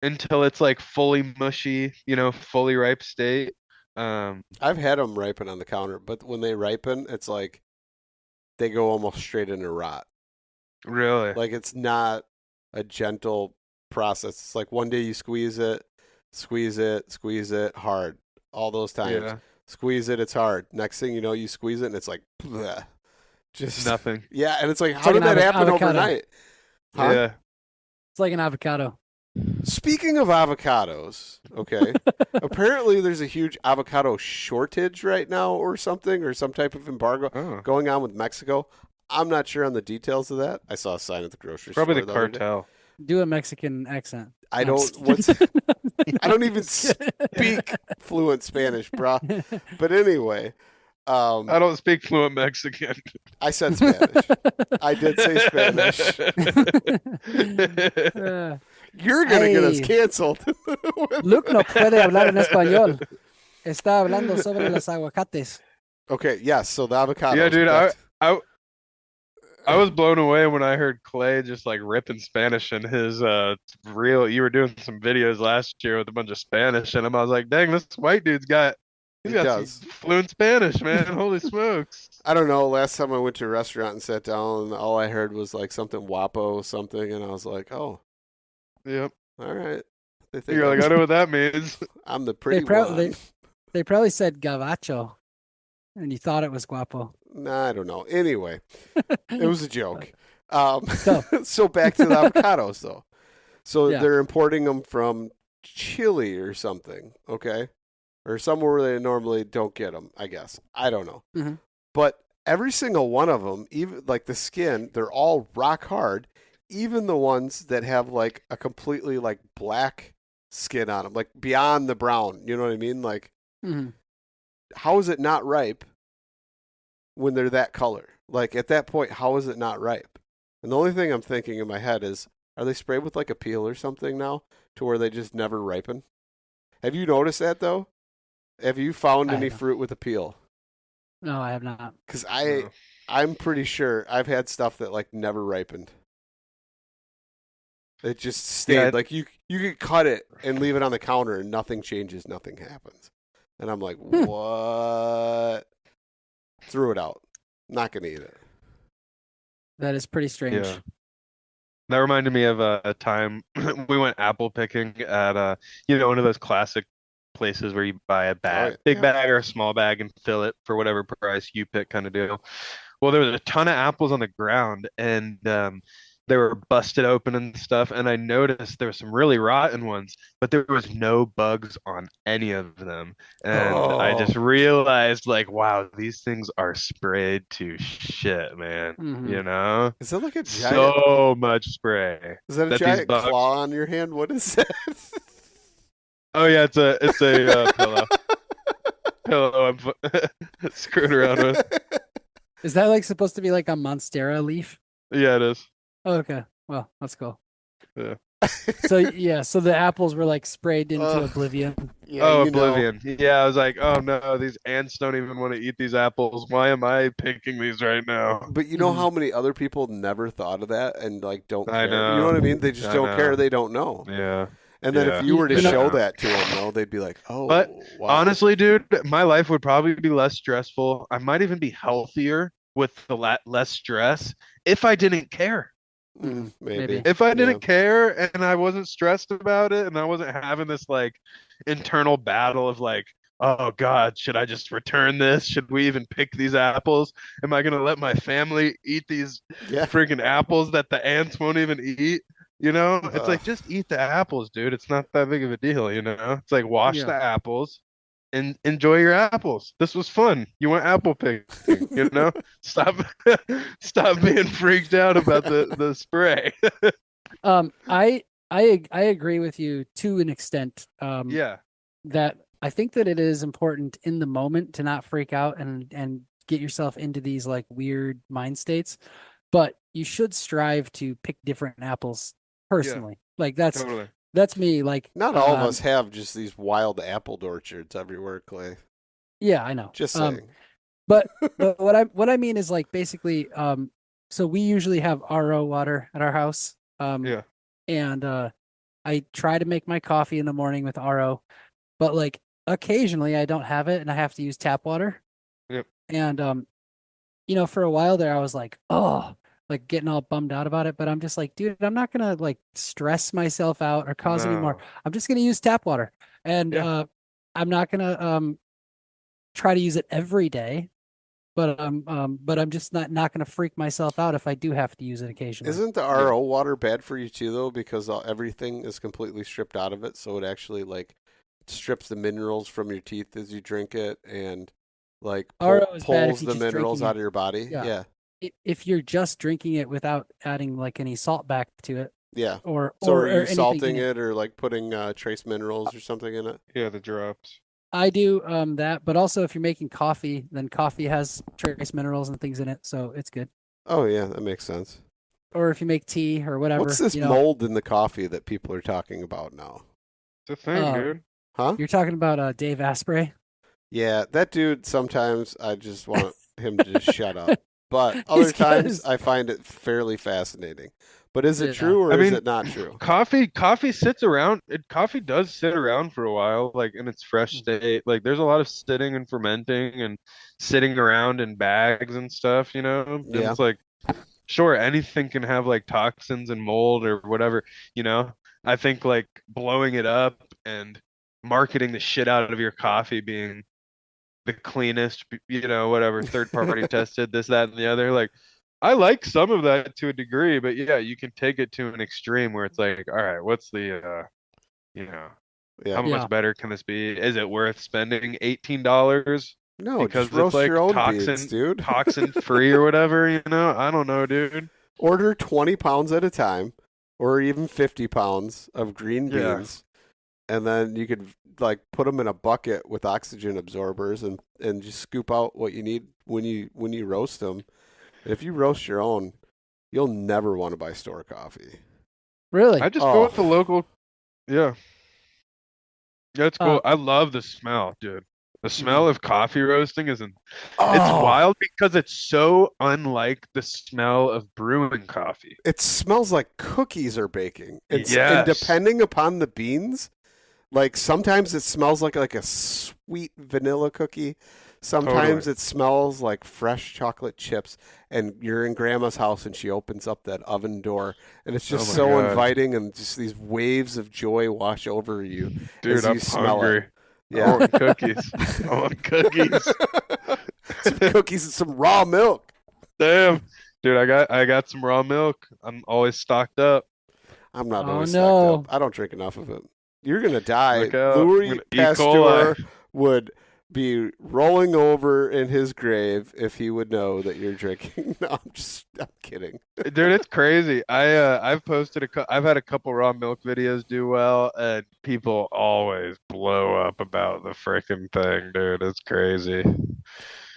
until it's like fully mushy, you know, fully ripe state. I've had them ripen on the counter, but when they ripen, it's like they go almost straight into rot. Really? Like, it's not a gentle process. It's like one day you squeeze it, hard. All those times. Yeah. Squeeze it, it's hard. Next thing you know, you squeeze it, and it's like, bleh. Just nothing. Yeah, and it's like, It's how like did that happen avocado. overnight? Huh? Yeah. It's like an avocado. Speaking of avocados, okay, apparently there's a huge avocado shortage right now or something, or some type of embargo going on with Mexico. I'm not sure on the details of that. I saw a sign at the grocery Probably store. the cartel. Do a Mexican accent. I No, I'm don't. just kidding. I don't even speak fluent Spanish, brah. But anyway, I don't speak fluent Mexican. I said Spanish. I did say Spanish. You're gonna get us Ay. canceled. Luke no puede hablar en español. Está hablando sobre los aguacates. Okay, yes. So the avocado. Yeah, dude, I was blown away when I heard Clay just like ripping Spanish in his reel. You were doing some videos last year with a bunch of Spanish in them. I was like, dang, this white dude's got some fluent Spanish, man. Holy smokes. I don't know. Last time I went to a restaurant and sat down, all I heard was like something guapo something, and I was like, oh, yep. All right. You're like, I know what that means. I'm the pretty one. They probably said gabacho, and you thought it was guapo. Nah, I don't know. Anyway, it was a joke. So back to the avocados, though. So they're importing them from Chile or something, okay? Or somewhere where they normally don't get them, I guess. I don't know. Mm-hmm. But every single one of them, even like the skin, they're all rock hard. Even the ones that have like a completely like black skin on them, like beyond the brown. You know what I mean? Like, how is it not ripe when they're that color? Like at that point, how is it not ripe? And the only thing I'm thinking in my head is, are they sprayed with like a peel or something now to where they just never ripen? Have you noticed that though? Have you found any fruit with a peel? No, I have not. Because I'm pretty sure I've had stuff that like never ripened. It just stayed like you could cut it and leave it on the counter and nothing changes, nothing happens. And I'm like, what? Threw it out. Not gonna eat it. That is pretty strange. Yeah. That reminded me of a time we went apple picking at one of those classic places where you buy a bag, big bag or a small bag, and fill it for whatever price you pick, kind of deal. Well, there was a ton of apples on the ground, and they were busted open and stuff, and I noticed there were some really rotten ones, but there was no bugs on any of them. And I just realized, like, wow, these things are sprayed to shit, man. You know? Is that like a giant... So much spray. Is that a giant claw on your hand? What is that? Oh, yeah, it's a pillow. Pillow I'm screwing around with. Is that like supposed to be like a Monstera leaf? Yeah, it is. Oh, okay. Well, let's go. Yeah. So the apples were like sprayed into oblivion. Yeah, oblivion. Yeah, I was like, oh no, these ants don't even want to eat these apples. Why am I picking these right now? But you know how many other people never thought of that and like don't care? I know. You know what I mean? They just don't care. They don't know. Yeah. And then if you were to show that to them, though, they'd be like, oh, but wow. Honestly, dude, my life would probably be less stressful. I might even be healthier with the less stress if I didn't care. Maybe. If I didn't care and I wasn't stressed about it and I wasn't having this like internal battle of like, oh God, should I just return this? Should we even pick these apples? Am I going to let my family eat these freaking apples that the ants won't even eat? You know, it's like, just eat the apples, dude. It's not that big of a deal, you know? It's like, wash the apples, enjoy your apples. This was fun. You went apple picking, you know? Stop stop being freaked out about the spray. I agree with you to an extent. Yeah. That I think that it is important in the moment to not freak out and get yourself into these like weird mind states, but you should strive to pick different apples personally. Like Totally. that's me. Like Not all of us have just these wild apple orchards everywhere, Clay. Yeah, I know. Just saying. But what I mean is like basically, so we usually have RO water at our house. Yeah. And I try to make my coffee in the morning with RO, but like occasionally I don't have it and I have to use tap water. Yep. And you know, for a while there I was like, oh, like getting all bummed out about it, but I'm just like, dude, I'm not gonna like stress myself out or cause any more. I'm just gonna use tap water. And I'm not gonna try to use it every day. But I'm just not going to freak myself out if I do have to use it occasionally. Isn't the RO water bad for you too, though? Because everything is completely stripped out of it, so it actually like strips the minerals from your teeth as you drink it, and like pulls the minerals out of your body. Yeah. If you're just drinking it without adding like any salt back to it. Yeah. Or are you salting it or like putting trace minerals or something in it? Yeah, the drops. I do that, but also if you're making coffee, then coffee has trace minerals and things in it, so it's good. Oh yeah, that makes sense. Or if you make tea or whatever. What's this mold in the coffee that people are talking about now? It's a thing, dude. Huh? You're talking about Dave Asprey? Yeah, that dude, sometimes I just want him to just shut up. But other times I find it fairly fascinating. But is it true or is it not true? Coffee sits around. Coffee does sit around for a while, like in its fresh state. Like there's a lot of sitting and fermenting and sitting around in bags and stuff, you know? And it's like, sure, anything can have like toxins and mold or whatever, you know? I think like blowing it up and marketing the shit out of your coffee being the cleanest, you know, whatever, third party tested, this, that, and the other, like, I like some of that to a degree, but yeah, you can take it to an extreme where it's like, all right, what's the, you know, how much better can this be? Is it worth spending $18? No, because just roast it's like your own beans, dude. Toxin free or whatever, you know? I don't know, dude. Order 20 pounds at a time, or even 50 pounds of green beans, and then you could like put them in a bucket with oxygen absorbers and just scoop out what you need when you roast them. If you roast your own, you'll never want to buy store coffee. Really? I just go with the local. Yeah. Yeah, it's cool. I love the smell, dude. The smell of coffee roasting it's wild because it's so unlike the smell of brewing coffee. It smells like cookies are baking. And depending upon the beans, like sometimes it smells like a sweet vanilla cookie. Sometimes it smells like fresh chocolate chips, and you're in grandma's house and she opens up that oven door and it's just inviting, and just these waves of joy wash over you. Dude, I'm hungry. Yeah. I want cookies. I want cookies. Some cookies and some raw milk. Damn. Dude, I got some raw milk. I'm always stocked up. I'm not always stocked up. I don't drink enough of it. You're going to die. Louis Pasteur would be rolling over in his grave if he would know that you're drinking. No, I'm kidding. Dude, it's crazy. I've posted I've had a couple raw milk videos do well, and people always blow up about the freaking thing, dude. It's crazy.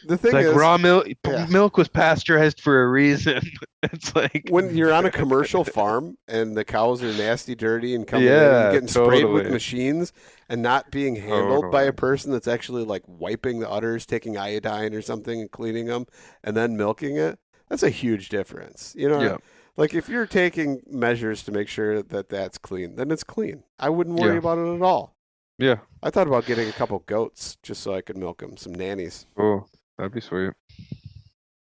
The thing is, raw milk was pasteurized for a reason. It's like when you're on a commercial farm and the cows are nasty, dirty, and coming in and getting sprayed with machines and not being handled by a person that's actually like wiping the udders, taking iodine or something and cleaning them, and then milking it. That's a huge difference. You know, like if you're taking measures to make sure that that's clean, then it's clean. I wouldn't worry about it at all. Yeah. I thought about getting a couple goats just so I could milk them, some nannies. Oh. That'd be sweet.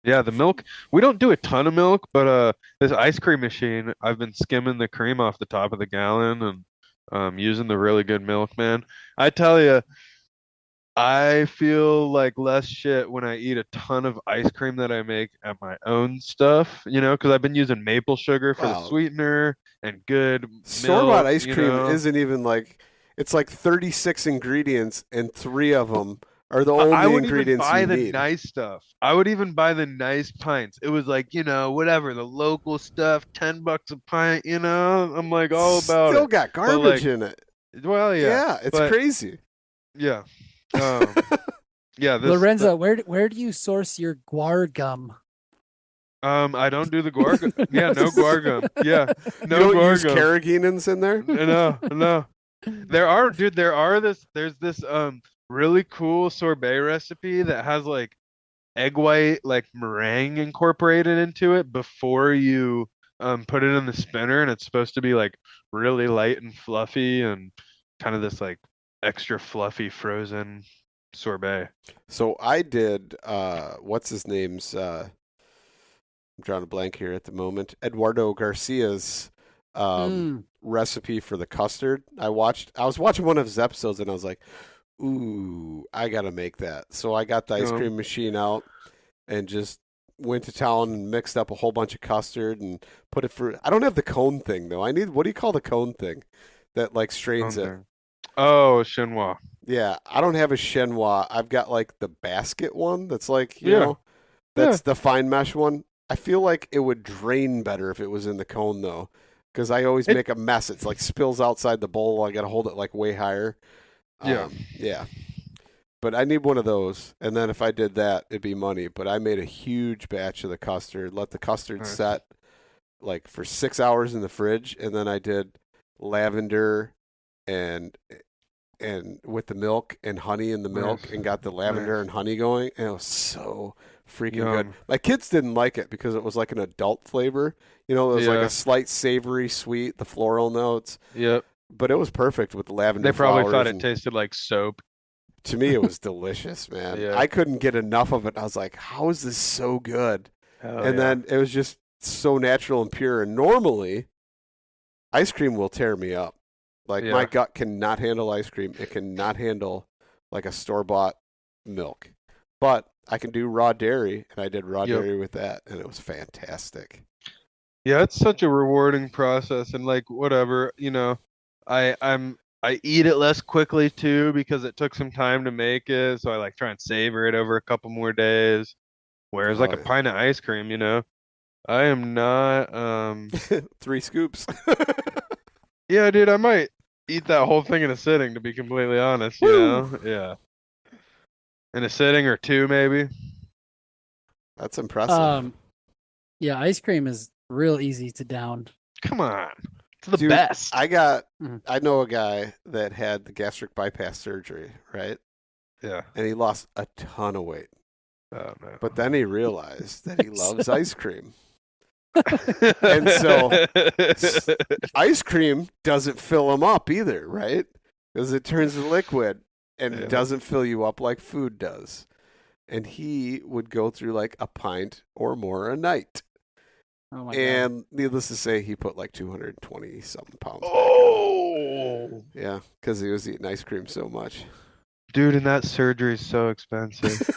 Yeah, the milk. We don't do a ton of milk, but this ice cream machine, I've been skimming the cream off the top of the gallon and using the really good milk, man. I tell you, I feel like less shit when I eat a ton of ice cream that I make at my own stuff, you know, because I've been using maple sugar for the sweetener and good store-bought ice cream isn't even like it's like 36 ingredients, and 3 of them are the I only would even ingredients buy you the need. nice stuff. I would even buy the nice pints. It was like, whatever, the local stuff, $10 a pint, I'm like all about Still it. got garbage in it. Well, Yeah, it's crazy. Yeah. Yeah, Lorenzo, where do you source your guar gum? I don't do the guar gum. Yeah, no guar gum. Yeah, no you don't guar use gum. carrageenans in there? No. There's this really cool sorbet recipe that has like egg white like meringue incorporated into it before you put it in the spinner, and it's supposed to be like really light and fluffy and kind of this like extra fluffy frozen sorbet. So I did what's his name's I'm drawing a blank here at the moment. Eduardo Garcia's recipe for the custard. I was watching one of his episodes and I was like, ooh, I gotta make that. So I got the ice cream machine out and just went to town and mixed up a whole bunch of custard and put it through. I don't have the cone thing though. What do you call the cone thing that like strains it? Oh, chinois. Yeah, I don't have a chinois. I've got like the basket one that's like, you know, that's the fine mesh one. I feel like it would drain better if it was in the cone though, because I always make a mess. It's like spills outside the bowl. I got to hold it like way higher. Yeah. But I need one of those, and then if I did that, it'd be money. But I made a huge batch of the custard, let the custard set like for 6 hours in the fridge, and then I did lavender and with the milk and honey in the milk and got the lavender and honey going, and it was so freaking good. My kids didn't like it because it was like an adult flavor. It was like a slight savory, sweet, the floral notes. Yep. But it was perfect with the lavender. They probably thought it tasted like soap. To me, it was delicious, man. Yeah. I couldn't get enough of it. I was like, how is this so good? Then it was just so natural and pure. And normally, ice cream will tear me up. Like, my gut cannot handle ice cream. It cannot handle, like, a store-bought milk. But I can do raw dairy, and I did raw dairy with that, and it was fantastic. Yeah, it's such a rewarding process, and, like, whatever, I eat it less quickly, too, because it took some time to make it, so I, like, try and savor it over a couple more days. Whereas, a pint of ice cream, I am not... 3 scoops. Yeah, dude, I might eat that whole thing in a sitting, to be completely honest, Yeah. In a sitting or 2, maybe. That's impressive. Yeah, ice cream is real easy to down. Come on. It's the best. I know a guy that had the gastric bypass surgery, right? Yeah. And he lost a ton of weight. Oh, no. But then he realized that he loves ice cream. And so ice cream doesn't fill him up either, right? Because it turns to liquid and it doesn't fill you up like food does. And he would go through like a pint or more a night. Oh my and God. Needless to say, he put like 220 something pounds. Oh, yeah, because he was eating ice cream so much. Dude, and that surgery is so expensive.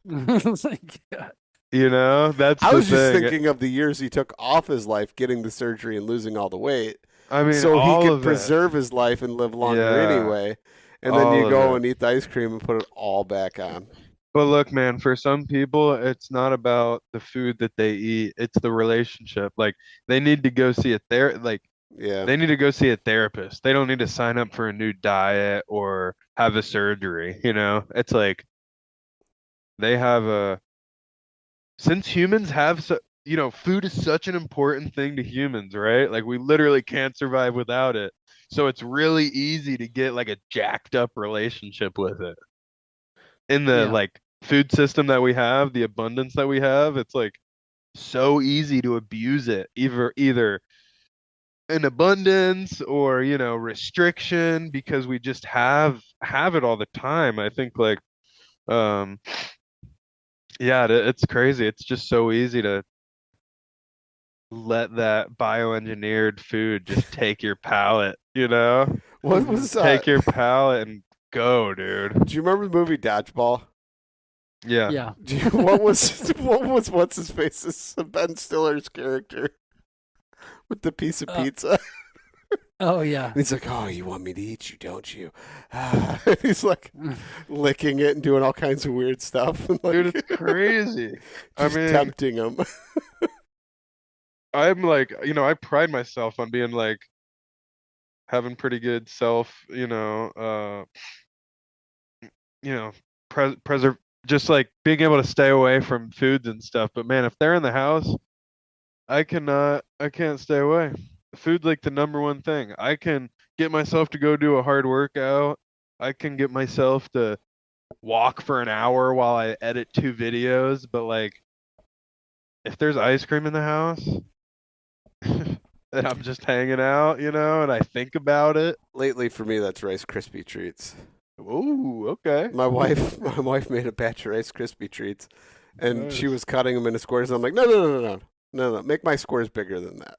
It's like, God. That's I was the just thing. thinking of the years he took off his life getting the surgery and losing all the weight. I mean, so all he could of preserve his life and live longer anyway. And then All you of go it. and eat the ice cream and put it all back on. But look, man, for some people, it's not about the food that they eat. It's the relationship. Like, they need to go see they need to go see a therapist. They don't need to sign up for a new diet or have a surgery, It's like they have since humans have food is such an important thing to humans, right? Like, we literally can't survive without it. So it's really easy to get like a jacked up relationship with it. In the like food system that we have, the abundance that we have, it's like so easy to abuse it, either an abundance or restriction, because we just have it all the time. I think like it's crazy. It's just so easy to let that bioengineered food just take your palate, What was take your palate and go, dude. Do you remember the movie Dodgeball? Yeah. Yeah. What was what's his face's Ben Stiller's character with the piece of pizza? Oh yeah. And he's like, "Oh, you want me to eat you, don't you?" He's like licking it and doing all kinds of weird stuff. And like, Dude, it's crazy. I just mean, tempting him. I'm like, I pride myself on being like having pretty good self, preserve, just like being able to stay away from foods and stuff. But man, if they're in the house, I can't stay away. Food's like the number one thing. I can get myself to go do a hard workout. I can get myself to walk for an hour while I edit 2 videos. But like, if there's ice cream in the house, and I'm just hanging out, and I think about it. Lately, for me, that's Rice Krispie treats. Ooh, okay. My wife made a batch of Rice Krispie treats, and she was cutting them into squares. And I'm like, no, make my squares bigger than that.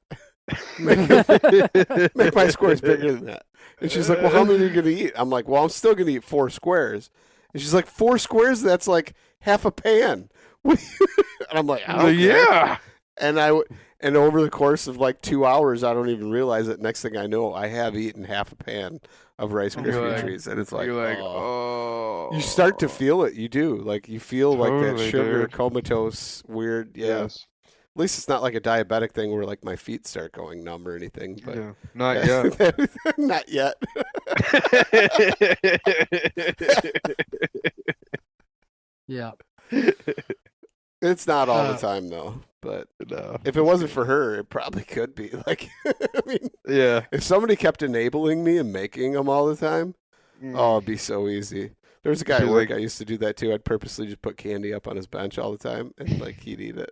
make my squares bigger than that. And she's like, well, how many are you gonna eat? I'm like, well, I'm still gonna eat 4 squares. And she's like, 4 squares? That's like half a pan. And I'm like, I don't care. Yeah. And over the course of like 2 hours, I don't even realize it. Next thing I know, I have eaten half a pan of Rice Krispie treats, and it's like, oh. You start to feel it. You do. Like, you feel like that Totally, sugar, dude. comatose, weird. Yeah. Yes. At least it's not like a diabetic thing where like my feet start going numb or anything. But Yeah. Not yet. not yet. Yeah. It's not all the time though. But No. if it wasn't for her, it probably could be. Like, I mean, Yeah. if somebody kept enabling me and making them all the time, oh, it'd be so easy. There was a guy at She's work, like- I used to do that too. I'd purposely just put candy up on his bench all the time, and like he'd eat it.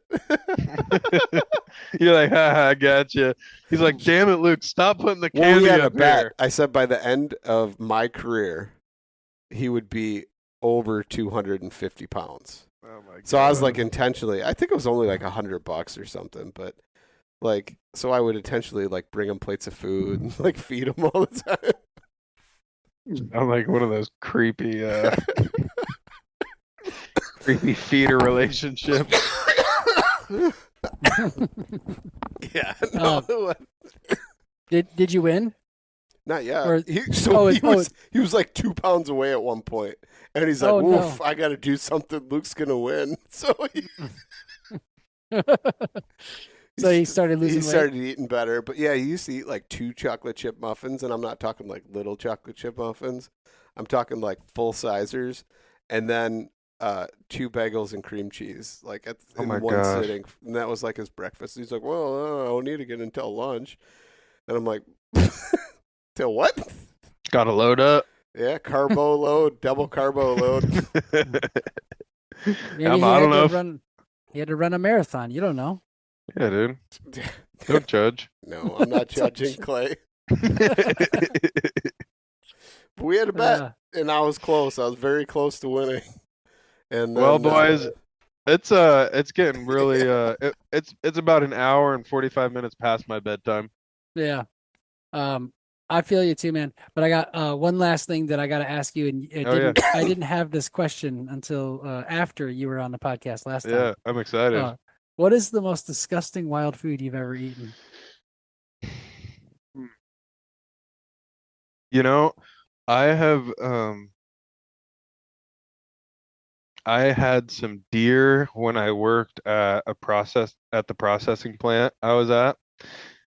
You're like, haha, I gotcha. He's like, damn it, Luke, stop putting the Well, candy we had a up bet. here. I said by the end of my career, he would be over 250 pounds. Oh my God. So I was like intentionally, I think it was only like $100 or something, but like, so I would intentionally like bring him plates of food and like feed him all the time. I'm like one of those creepy, creepy feeder relationships. Yeah. No, Did you win? not yet. Or- he was like 2 pounds away at one point, and he's like, Oh, no. "Oof, I got to do something. Luke's gonna win." So So he started losing He weight? started eating better, but yeah, he used to eat like 2 chocolate chip muffins, and I'm not talking like little chocolate chip muffins. I'm talking like full sizers, and then 2 bagels and cream cheese, like in my one gosh. sitting, and that was like his breakfast. He's like, "Well, I don't need to get until lunch," and I'm like, "Till what?" Got to load up. Yeah, carbo load, double carbo load. Maybe I he don't had know. to run. He had to run a marathon. You don't know. Yeah, dude. Don't judge. No, I'm not judging Clay. But we had a bet, and I was close. I was very close to winning. And Well, then, boys, it's getting really it's about an hour and 45 minutes past my bedtime. Yeah. I feel you too, man. But I got one last thing that I got to ask you, and I didn't have this question until after you were on the podcast last time. Yeah, I'm excited. What is the most disgusting wild food you've ever eaten? You know, I have I had some deer when I worked at the processing plant I was at,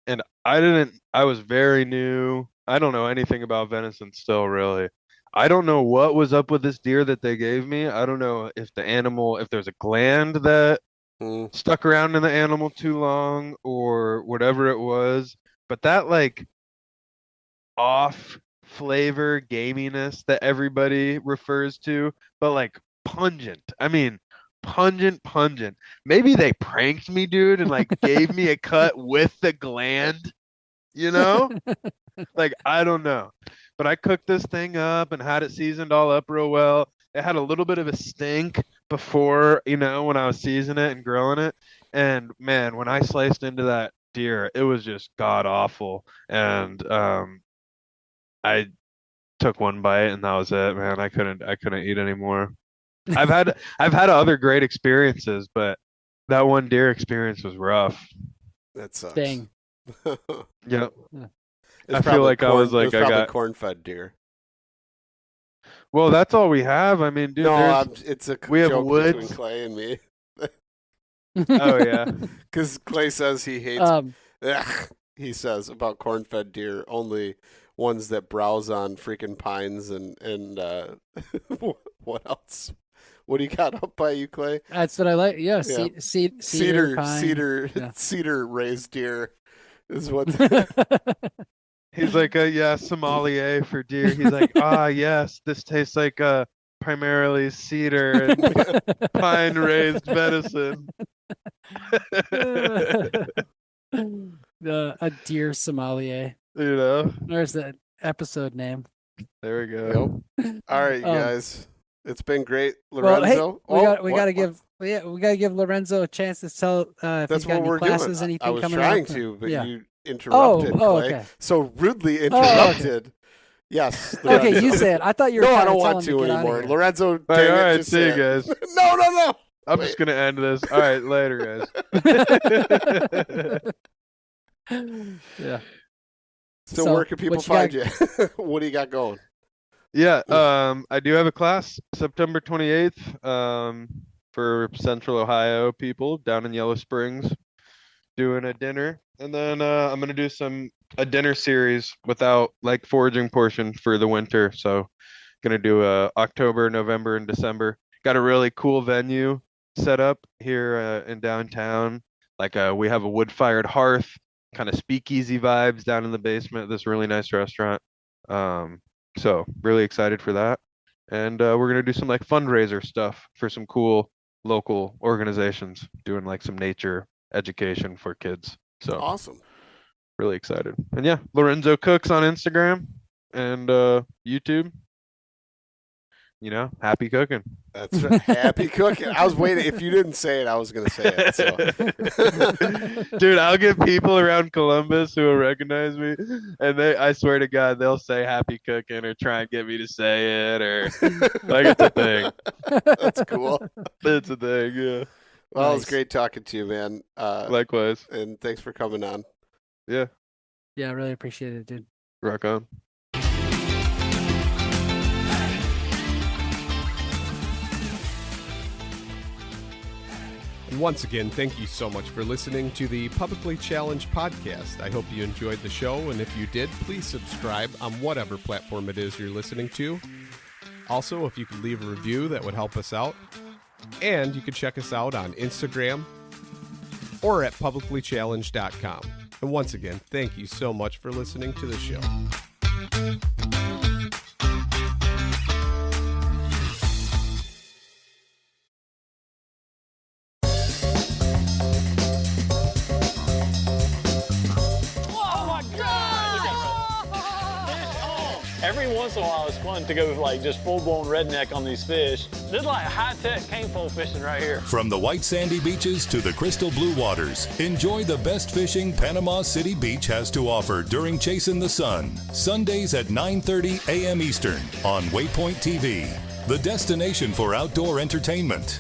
and I was very new. I don't know anything about venison still, really. I don't know what was up with this deer that they gave me. I don't know if there's a gland that stuck around in the animal too long or whatever it was, but that like off flavor gaminess that everybody refers to, but like pungent. I mean, pungent. Maybe they pranked me, dude, and like gave me a cut with the gland, you know? Like, I don't know. But I cooked this thing up and had it seasoned all up real well. It had a little bit of a stink before, when I was seasoning it and grilling it. And man, when I sliced into that deer, it was just god awful. And I took one bite and that was it, man. I couldn't eat anymore. I've had other great experiences, but that one deer experience was rough. that sucks. Dang. Yep. I feel like I was like, it was I probably got. corn-fed deer. Well, that's all we have. I mean, dude, No, it's a we have joke between woods. Clay and me. Oh yeah. Because Clay says he hates. He says about corn-fed deer only ones that browse on freaking pines and what else? What do you got up by you, Clay? That's what I like. Yeah, Yeah. cedar, pine. Yeah. Cedar raised deer is what. He's like, yeah, sommelier for deer. He's like, yes, this tastes like primarily cedar and pine raised venison. A deer sommelier. You know, There's that episode name. there we go. Yep. All right, you guys. It's been great, Lorenzo. Well, hey, we gotta give Lorenzo a chance to tell if That's he's got what any we're classes, doing. anything I was coming trying up. to, but Yeah. you interrupted, Clay. Okay. So rudely interrupted. Yes. Okay, Lorenzo. you say it. I thought you were. No, I trying don't to tell want him to get out of anymore. here. Lorenzo, All dang it, right, just see you say it. guys. No. I'm Wait. just gonna end this. All right, later, guys. Yeah. So where can people what find you? What do you got going? Yeah, I do have a class September 28th for Central Ohio people down in Yellow Springs, doing a dinner, and then I'm gonna do a dinner series without like foraging portion for the winter. So gonna do October, November, and December. Got a really cool venue set up here in downtown. Like we have a wood-fired hearth, kind of speakeasy vibes down in the basement of this really nice restaurant. So really excited for that. And we're gonna do some like fundraiser stuff for some cool local organizations doing like some nature education for kids. So Awesome. really excited. And yeah, Lorenzo Cooks on Instagram and YouTube. You know, happy cooking. That's right. Happy cooking. I was waiting. If you didn't say it, I was going to say it. So. Dude, I'll get people around Columbus who will recognize me, and I swear to God, they'll say happy cooking or try and get me to say it, or like it's a thing. That's cool. It's a thing, yeah. Well, It was great talking to you, man. Likewise. And thanks for coming on. Yeah. Yeah, I really appreciate it, dude. Rock on. And once again, thank you so much for listening to the Publicly Challenged podcast. I hope you enjoyed the show, and if you did, please subscribe on whatever platform it is you're listening to. Also, if you could leave a review, that would help us out. And you can check us out on Instagram or at publiclychallenged.com. And once again, thank you so much for listening to the show. Every once in a while, it's fun to go like just full-blown redneck on these fish. This is like high-tech cane pole fishing right here. From the white sandy beaches to the crystal blue waters, enjoy the best fishing Panama City Beach has to offer during Chasing the Sun. Sundays at 9:30 a.m. Eastern on Waypoint TV, the destination for outdoor entertainment.